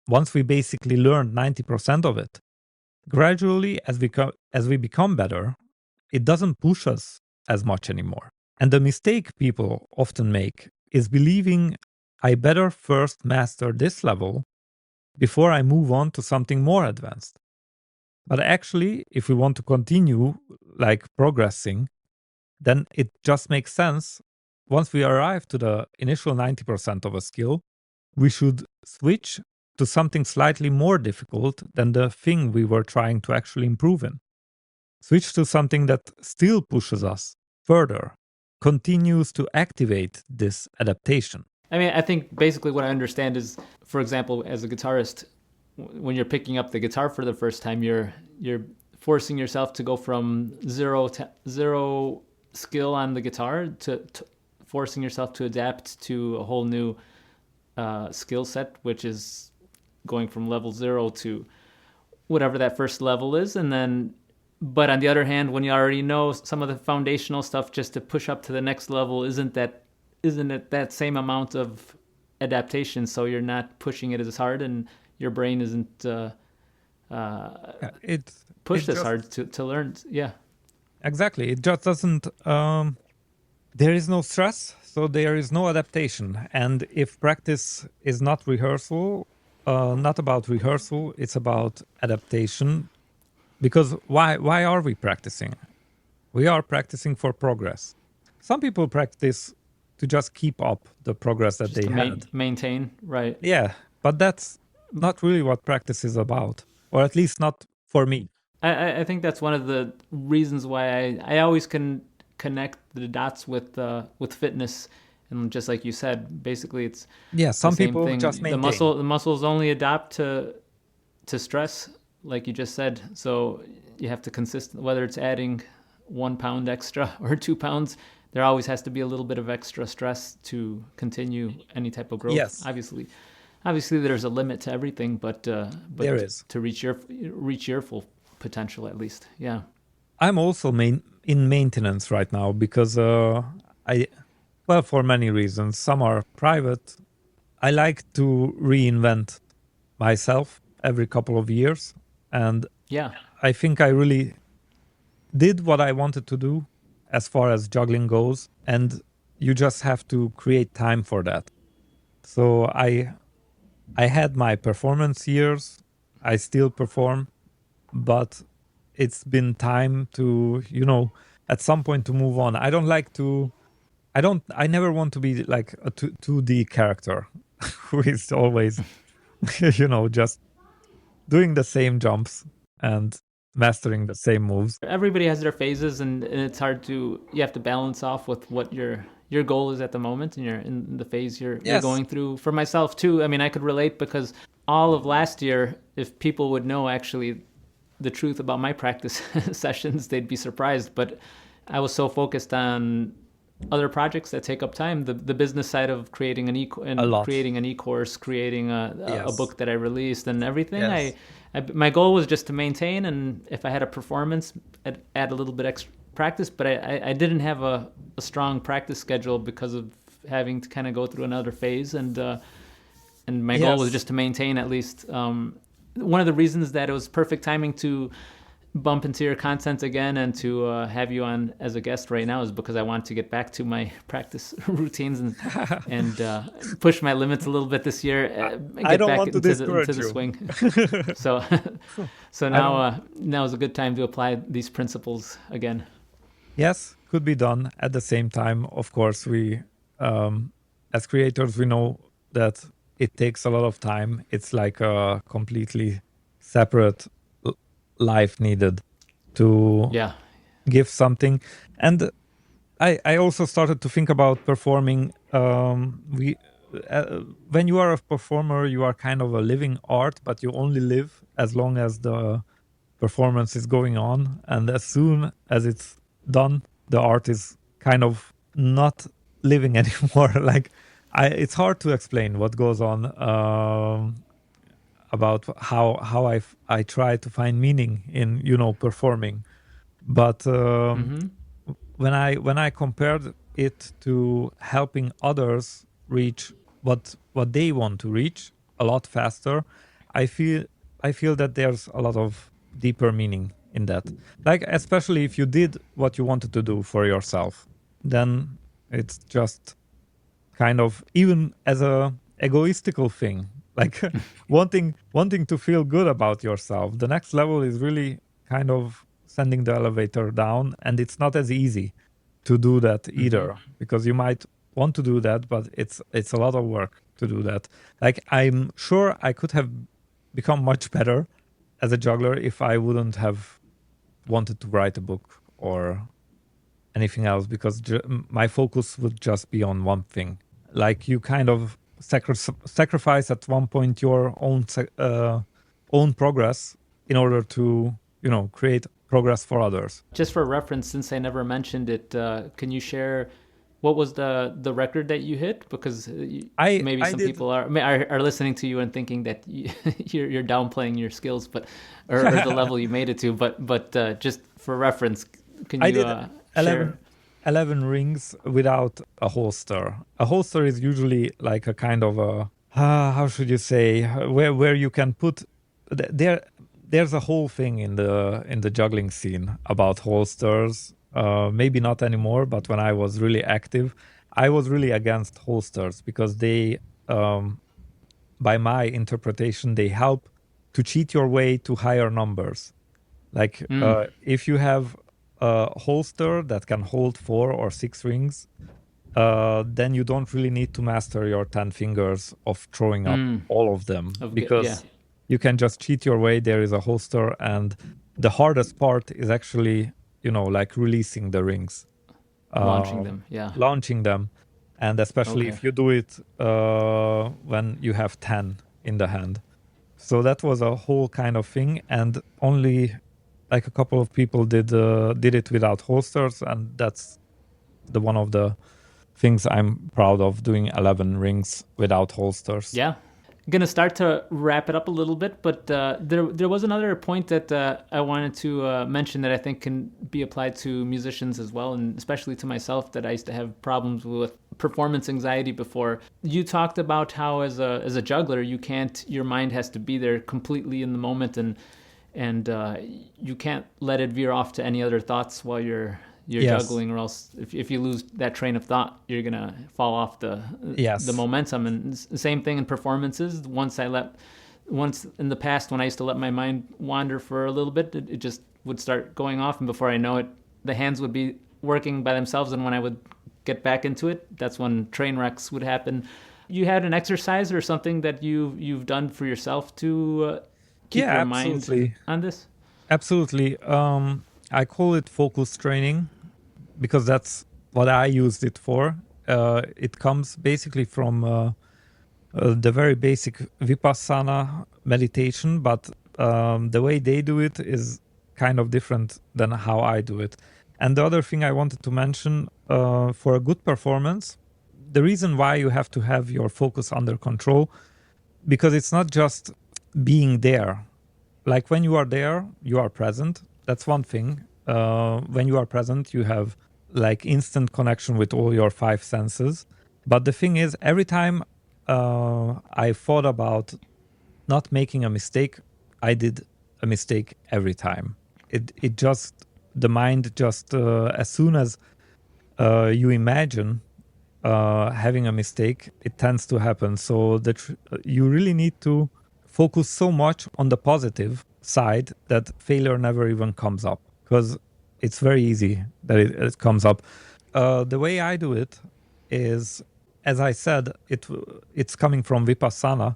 once we basically learn 90% of it, gradually as we become better, it doesn't push us as much anymore. And the mistake people often make is believing I better first master this level before I move on to something more advanced. But actually, if we want to continue like progressing, then it just makes sense. Once we arrive to the initial 90% of a skill, we should switch to something slightly more difficult than the thing we were trying to actually improve in. Switch to something that still pushes us further, continues to activate this adaptation. I mean, I think basically what I understand is, for example, as a guitarist, when you're picking up the guitar for the first time, you're forcing yourself to go from zero skill on the guitar to forcing yourself to adapt to a whole new skill set, which is going from level 0 to whatever that first level is. And then, but on the other hand, when you already know some of the foundational stuff, just to push up to the next level isn't it that same amount of adaptation? So you're not pushing it as hard, and your brain isn't pushed as hard to learn. Yeah, exactly. It just doesn't. There is no stress, so there is no adaptation. And if practice is not rehearsal, not about rehearsal, it's about adaptation. Because why are we practicing? We are practicing for progress. Some people practice to just keep up the progress that they had. Maintain, right. Yeah, but that's not really what practice is about, or at least not for me. I think that's one of the reasons why I always can connect the dots with fitness. And just like you said, basically it's some people thing. Just maintain. The muscles only adapt to stress, like you just said. So you have to whether it's adding 1 pound extra or 2 pounds, there always has to be a little bit of extra stress to continue any type of growth. Yes. Obviously there's a limit to everything, but there is to reach your full potential at least. Yeah. I'm also in maintenance right now because for many reasons. Some are private. I like to reinvent myself every couple of years. And I think I really did what I wanted to do as far as juggling goes. And you just have to create time for that. So I had my performance years. I still perform. But it's been time to, at some point to move on. I never want to be like a 2D character who is always, just doing the same jumps and mastering the same moves. Everybody has their phases, and it's hard you have to balance off with what your goal is at the moment, and you're in the phase you're going through. For myself too, I mean, I could relate because all of last year, if people would know actually the truth about my practice sessions, they'd be surprised. But I was so focused on other projects that take up time, the business side of creating an e-course, creating a book that I released and everything. Yes. My goal was just to maintain, and if I had a performance, I'd add a little bit extra practice, but I didn't have a strong practice schedule because of having to kind of go through another phase, and my goal was just to maintain at least. One of the reasons that it was perfect timing to bump into your content again and to have you on as a guest right now is because I want to get back to my practice routines and push my limits a little bit this year. I don't want to discourage into the swing. So now is a good time to apply these principles again. Yes, could be done. At the same time, of course, we as creators, we know that it takes a lot of time. It's like a completely separate life needed to give something. And I also started to think about performing. When you are a performer, you are kind of a living art, but you only live as long as the performance is going on. And as soon as it's done, the art is kind of not living anymore. Like, it's hard to explain what goes on about how I try to find meaning in performing, but when I compared it to helping others reach what they want to reach a lot faster, I feel that there's a lot of deeper meaning in that. Like, especially if you did what you wanted to do for yourself, then it's just kind of, even as a egoistical thing, like wanting to feel good about yourself. The next level is really kind of sending the elevator down, and it's not as easy to do that either, because you might want to do that, but it's a lot of work to do that. Like, I'm sure I could have become much better as a juggler if I wouldn't have wanted to write a book or anything else, because my focus would just be on one thing. Like, you kind of sacrifice at one point your own progress in order to create progress for others. Just for reference, since I never mentioned it, can you share what was the record that you hit? Because maybe some people are listening to you and thinking that you're downplaying your skills, but or the level you made it to. But just for reference, can you share? 11 rings without a holster. A holster is usually like a kind of a how should you say, where you can put there's a whole thing in the juggling scene about holsters. Maybe not anymore, but when I was really active, I was really against holsters, because they, by my interpretation, they help to cheat your way to higher numbers. Like, if you have a holster that can hold 4 or 6 rings, then you don't really need to master your 10 fingers of throwing up all of them, because you can just cheat your way. There is a holster, and the hardest part is actually, like releasing the rings. Launching them. And especially if you do it when you have 10 in the hand. So that was a whole kind of thing, and only like a couple of people did it without holsters, and that's one of the things I'm proud of, doing 11 rings without holsters. Yeah. I'm going to start to wrap it up a little bit, but there was another point that I wanted to mention that I think can be applied to musicians as well, and especially to myself, that I used to have problems with performance anxiety before. You talked about how as a juggler, your mind has to be there completely in the moment, and you can't let it veer off to any other thoughts while you're juggling, or else if you lose that train of thought, you're gonna fall off the momentum. And the same thing in performances. Once in the past, when I used to let my mind wander for a little bit, it just would start going off, and before I know it, the hands would be working by themselves, and when I would get back into it, that's when train wrecks would happen. You had an exercise or something that you've done for yourself to keep your mind on this? Absolutely. I call it focus training, because that's what I used it for. It comes basically from the very basic Vipassana meditation, but the way they do it is kind of different than how I do it. And the other thing I wanted to mention, for a good performance, the reason why you have to have your focus under control, because it's not just being there. Like, when you are there, you are present. That's one thing. When you are present, you have like instant connection with all your 5 senses. But the thing is, every time I thought about not making a mistake, I did a mistake every time. The mind just, as soon as you imagine having a mistake, it tends to happen. So that you really need to focus so much on the positive side that failure never even comes up, because it's very easy that it comes up. The way I do it is, as I said, it's coming from Vipassana,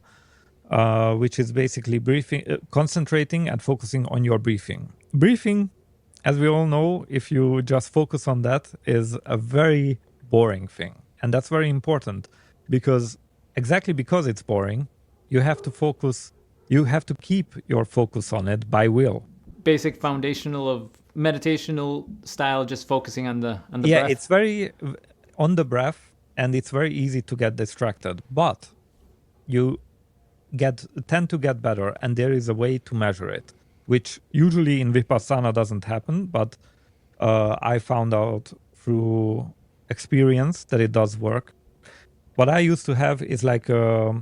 which is basically breathing, concentrating and focusing on your breathing. Breathing as we all know, if you just focus on that, is a very boring thing. And that's very important because exactly because it's boring, you have to focus, you have to keep your focus on it by will. Basic foundational of meditational style, just focusing on the Yeah, breath. it's very on the breath, and it's very easy to get distracted, but you tend to get better, and there is a way to measure it, which usually in Vipassana doesn't happen, but I found out through experience that it does work. What I used to have is like a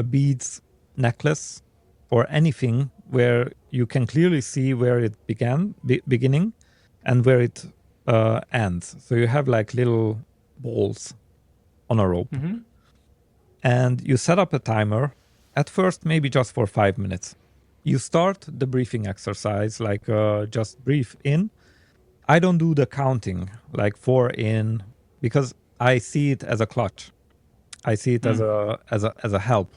beads necklace or anything where you can clearly see where it beginning and where it ends. So you have like little balls on a rope. Mm-hmm. And you set up a timer, at first maybe just for 5 minutes. You start the breathing exercise, like just breathe in. I don't do the counting, like 4 in, because I see it as a clutch. I see it as a help.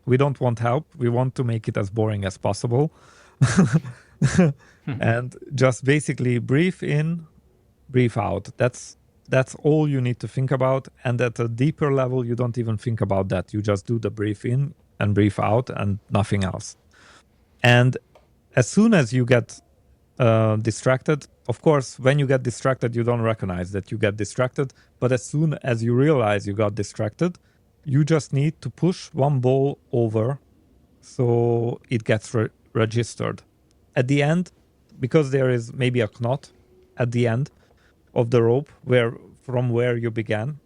We don't want help. We want to make it as boring as possible. And just basically breathe in, breathe out. That's all you need to think about. And at a deeper level, you don't even think about that. You just do the breathe in and breathe out and nothing else. And as soon as you get distracted, of course, when you get distracted, you don't recognize that you get distracted. But as soon as you realize you got distracted, you just need to push one ball over so it gets registered. At the end, because there is maybe a knot at the end of the rope from where you began,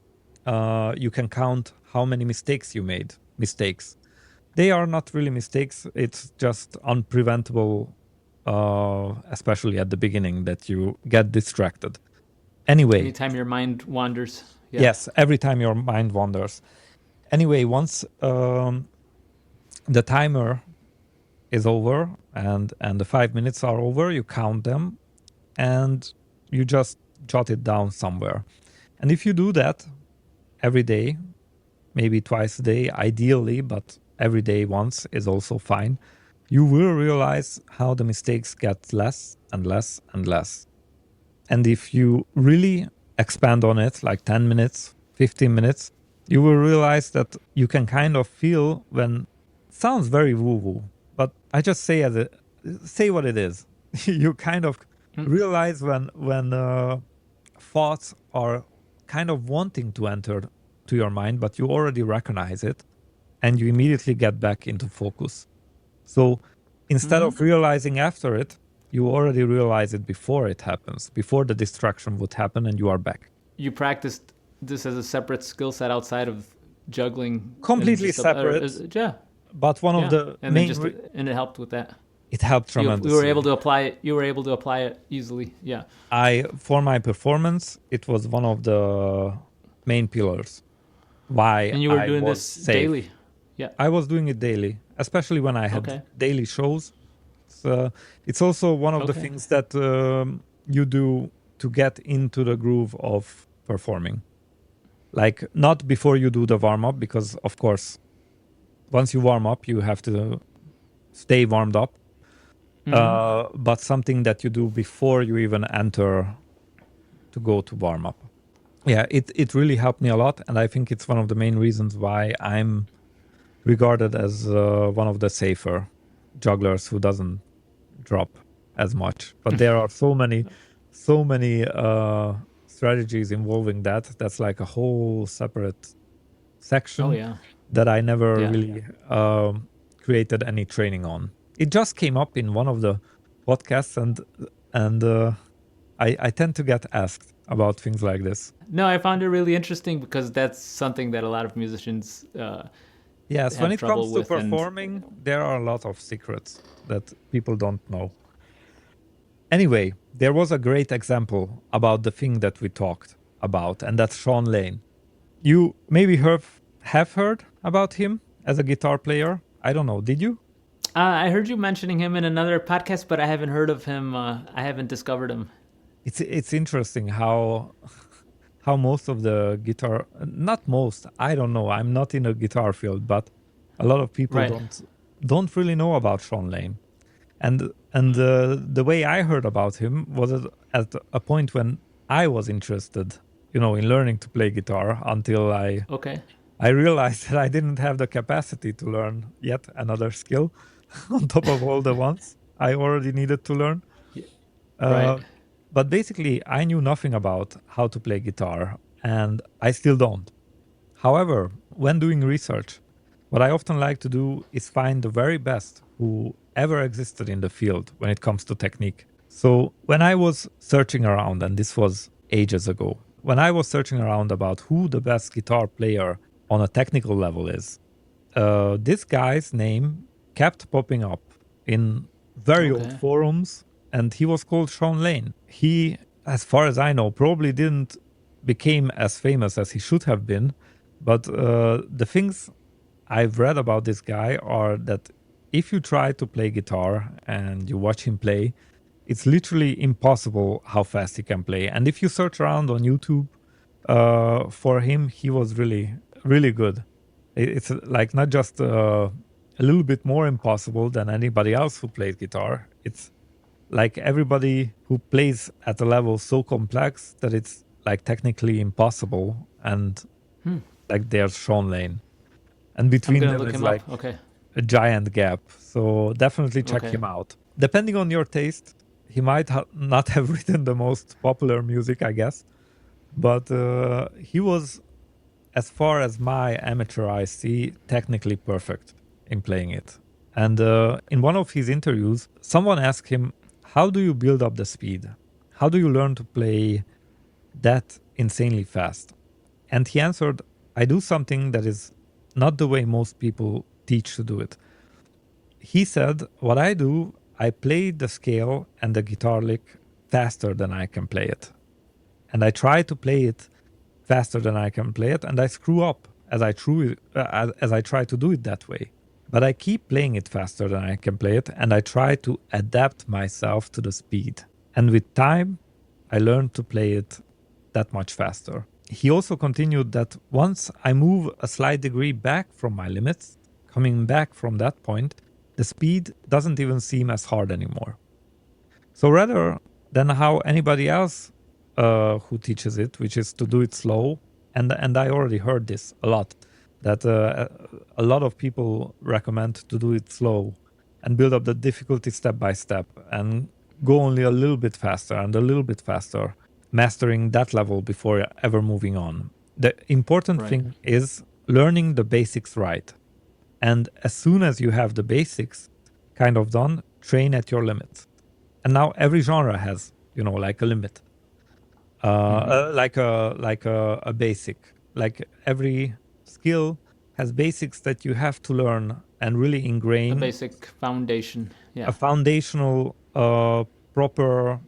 you can count how many mistakes you made. Mistakes. They are not really mistakes. It's just unpreventable, especially at the beginning, that you get distracted. Anyway. Anytime your mind wanders. Yeah. Yes, every time your mind wanders. Anyway, once the timer is over and the 5 minutes are over, you count them and you just jot it down somewhere. And if you do that every day, maybe twice a day, ideally, but every day once is also fine, you will realize how the mistakes get less and less and less. And if you really expand on it, like 10 minutes, 15 minutes, you will realize that you can kind of feel when it sounds very woo-woo, but I just say what it is. You kind of realize when thoughts are kind of wanting to enter to your mind, but you already recognize it, and you immediately get back into focus. So instead of realizing after it, you already realize it before it happens, before the distraction would happen, and you are back. You practiced this as a separate skill set outside of juggling? Completely separate. Yeah. But one of the main... and it helped with that. It helped tremendously. You were able to apply it easily. Yeah. For my performance, it was one of the main pillars. And you were doing this daily. Yeah. I was doing it daily, especially when I had daily shows. So it's also one of the things that you do to get into the groove of performing. Like, not before you do the warm-up, because, of course, once you warm up, you have to stay warmed up. But something that you do before you even enter to go to warm-up. Yeah, it really helped me a lot, and I think it's one of the main reasons why I'm regarded as one of the safer jugglers who doesn't drop as much. But there are so many strategies involving that. That's like a whole separate section that I never really created any training on. It just came up in one of the podcasts, and I tend to get asked about things like this. No, I found it really interesting because that's something that a lot of musicians yes, when it comes to with performing, there are a lot of secrets that people don't know. Anyway, there was a great example about the thing that we talked about, and that's Sean Lane. You maybe have heard about him as a guitar player. I don't know. Did you? I heard you mentioning him in another podcast, but I haven't heard of him. I haven't discovered him. It's interesting how most of the guitar, not most, I don't know. I'm not in the guitar field, but a lot of people don't really know about Sean Lane. And And the way I heard about him was at a point when I was interested, in learning to play guitar until Okay. I realized that I didn't have the capacity to learn yet another skill on top of all the ones I already needed to learn. Right. But basically, I knew nothing about how to play guitar, and I still don't. However, when doing research, what I often like to do is find the very best who ever existed in the field when it comes to technique. So when I was searching around, and this was ages ago, when I was searching around about who the best guitar player on a technical level is, this guy's name kept popping up in very old Okay. forums, and he was called Sean Lane. He, as far as I know, probably didn't became as famous as he should have been, but the things I've read about this guy are that if you try to play guitar and you watch him play, it's literally impossible how fast he can play. And if you search around on YouTube for him, he was really, really good. It's like not just a little bit more impossible than anybody else who plays guitar. It's like everybody who plays at a level so complex that it's like technically impossible. And like there's Sean Lane. And I'm between gonna them look is him like up. Okay. a giant gap. So definitely check Okay. him out. Depending on your taste, he might not have written the most popular music, I guess. But he was, as far as my amateur eyes see, technically perfect in playing it. And in one of his interviews, someone asked him, how do you build up the speed? How do you learn to play that insanely fast? And he answered, I do something that is not the way most people teach to do it. He said, what I do, I play the scale and the guitar lick faster than I can play it. And I try to play it faster than I can play it, and I screw up as I try to do it that way. But I keep playing it faster than I can play it, and I try to adapt myself to the speed. And with time, I learn to play it that much faster. He also continued that once I move a slight degree back from my limits, coming back from that point, the speed doesn't even seem as hard anymore. So rather than how anybody else who teaches it, which is to do it slow, and I already heard this a lot, that a lot of people recommend to do it slow and build up the difficulty step by step and go only a little bit faster and a little bit faster, mastering that level before ever moving on. The important thing is learning the basics right. And as soon as you have the basics kind of done, train at your limits. And now every genre has, like a limit, like a basic. Like every skill has basics that you have to learn and really ingrain. A basic foundation. Yeah. A foundational, proper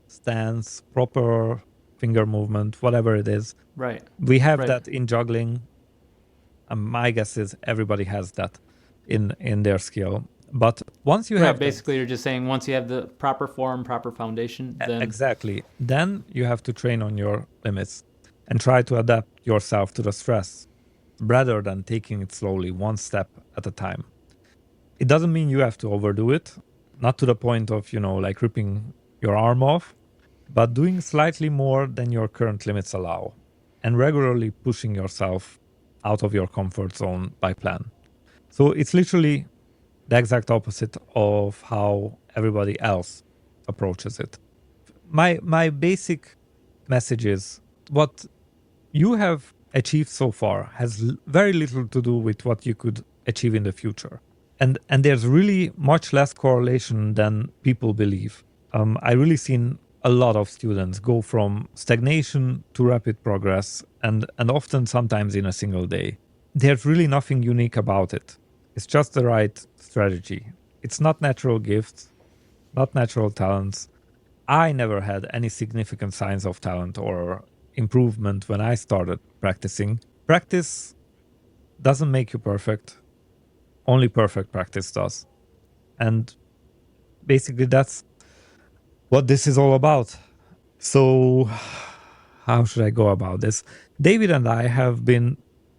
stance, proper finger movement, whatever it is. Right. We have that in juggling. My guess is everybody has that in their skill. But once you have basically you're just saying once you have the proper form, proper foundation, then exactly, then you have to train on your limits and try to adapt yourself to the stress rather than taking it slowly, one step at a time. It doesn't mean you have to overdo it, not to the point of, like ripping your arm off, but doing slightly more than your current limits allow and regularly pushing yourself out of your comfort zone by plan. So it's literally the exact opposite of how everybody else approaches it. My basic message is what you have achieved so far has very little to do with what you could achieve in the future. And there's really much less correlation than people believe. I really seen a lot of students go from stagnation to rapid progress, and often sometimes in a single day. There's really nothing unique about it. It's just the right strategy. It's not natural gifts, not natural talents. I never had any significant signs of talent or improvement when I started practicing. Practice doesn't make you perfect. Only perfect practice does. And basically that's what this is all about. So how should I go about this? David and I have been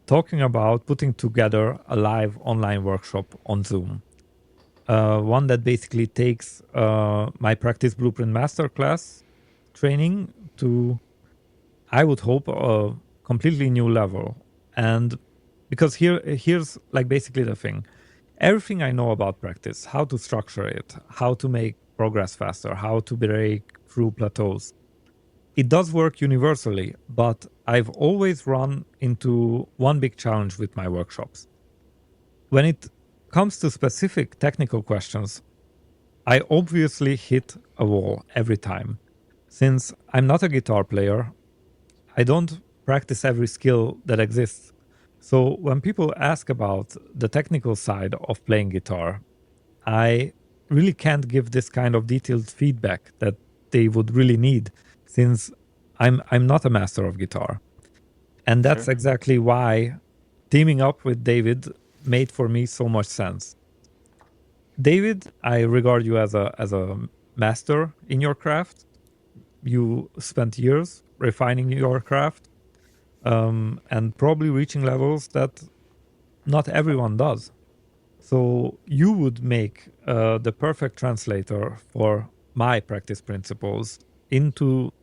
talking about putting together a live online workshop on Zoom. one that basically takes my Practice Blueprint Masterclass training to, I would hope, a completely new level. And because here's like basically the thing. Everything I know about practice, how to structure it, how to make progress faster, how to break through plateaus, it does work universally, but I've always run into one big challenge with my workshops. When it comes to specific technical questions, I obviously hit a wall every time. Since I'm not a guitar player, I don't practice every skill that exists. So when people ask about the technical side of playing guitar, I really can't give this kind of detailed feedback that they would really need, since I'm not a master of guitar. And that's Sure. exactly why teaming up with David made for me so much sense. David, I regard you as a master in your craft. You spent years refining your craft, and probably reaching levels that not everyone does. So you would make the perfect translator for my practice principles into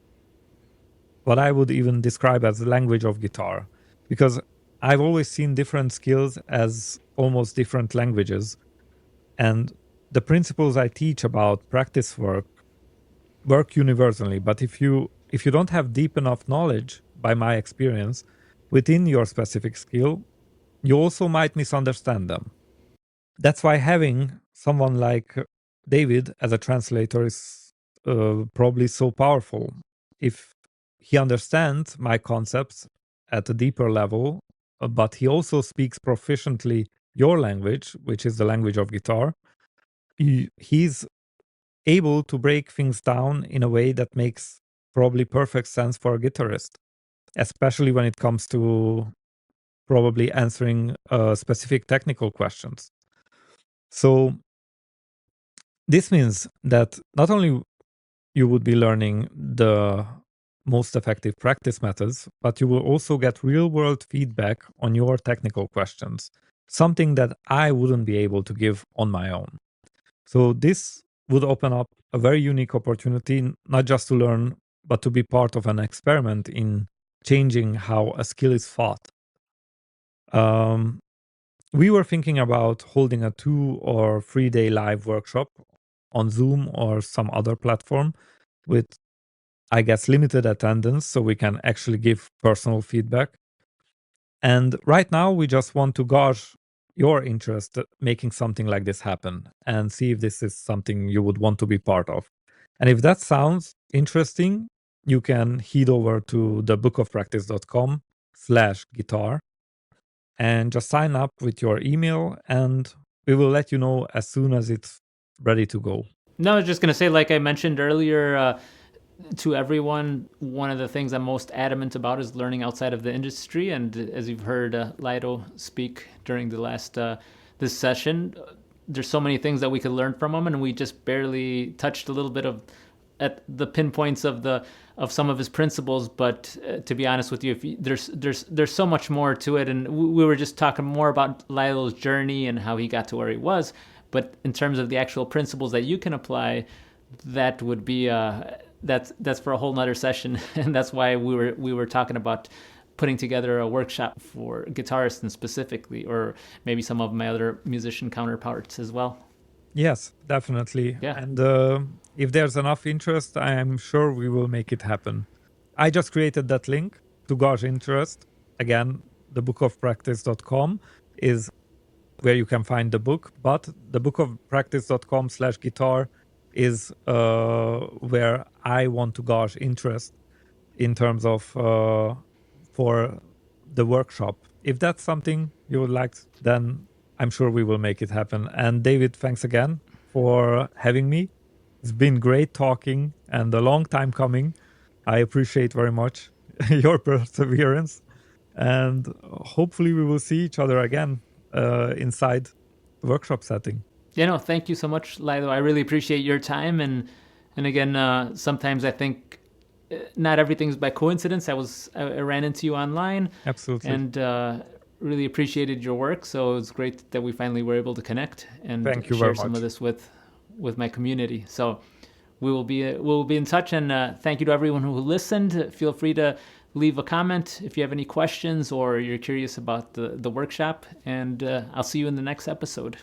what I would even describe as the language of guitar, because I've always seen different skills as almost different languages, and the principles I teach about practice work universally. But if you don't have deep enough knowledge, by my experience, within your specific skill, you also might misunderstand them. That's why having someone like David as a translator is probably so powerful. If he understands my concepts at a deeper level, but he also speaks proficiently your language, which is the language of guitar, he's able to break things down in a way that makes probably perfect sense for a guitarist, especially when it comes to probably answering specific technical questions. So this means that not only you would be learning the most effective practice methods, but you will also get real world feedback on your technical questions, something that I wouldn't be able to give on my own. So this would open up a very unique opportunity, not just to learn, but to be part of an experiment in changing how a skill is fought. We were thinking about holding a 2 or 3 day live workshop on Zoom or some other platform with, I guess, limited attendance so we can actually give personal feedback. And right now, we just want to gauge your interest making something like this happen and see if this is something you would want to be part of. And if that sounds interesting, you can head over to thebookofpractice.com/guitar and just sign up with your email, and we will let you know as soon as it's ready to go. No, I was just going to say, like I mentioned earlier, to everyone, one of the things I'm most adamant about is learning outside of the industry. And as you've heard Laido speak during the last this session, there's so many things that we could learn from him, and we just barely touched a little bit of at the pinpoints of some of his principles. But to be honest with you, there's so much more to it, and we were just talking more about Laido's journey and how he got to where he was. But in terms of the actual principles that you can apply, that would be that's for a whole nother session. And that's why we were talking about putting together a workshop for guitarists and specifically, or maybe some of my other musician counterparts as well. Yes, definitely. Yeah. And if there's enough interest, I am sure we will make it happen. I just created that link to gauge interest. Again, thebookofpractice.com is where you can find the book, but thebookofpractice.com/guitar is where I want to gauge interest in terms of for the workshop. If that's something you would like, then I'm sure we will make it happen. And David, thanks again for having me. It's been great talking and a long time coming. I appreciate very much your perseverance, and hopefully we will see each other again inside the workshop setting. Thank you so much, Laido. I really appreciate your time, and again, sometimes I think not everything's by coincidence. I ran into you online, Absolutely. and really appreciated your work. So it's great that we finally were able to connect and Thank you share very some much. of this with my community. So we'll be in touch, and thank you to everyone who listened. Feel free to leave a comment if you have any questions or you're curious about the workshop, and I'll see you in the next episode.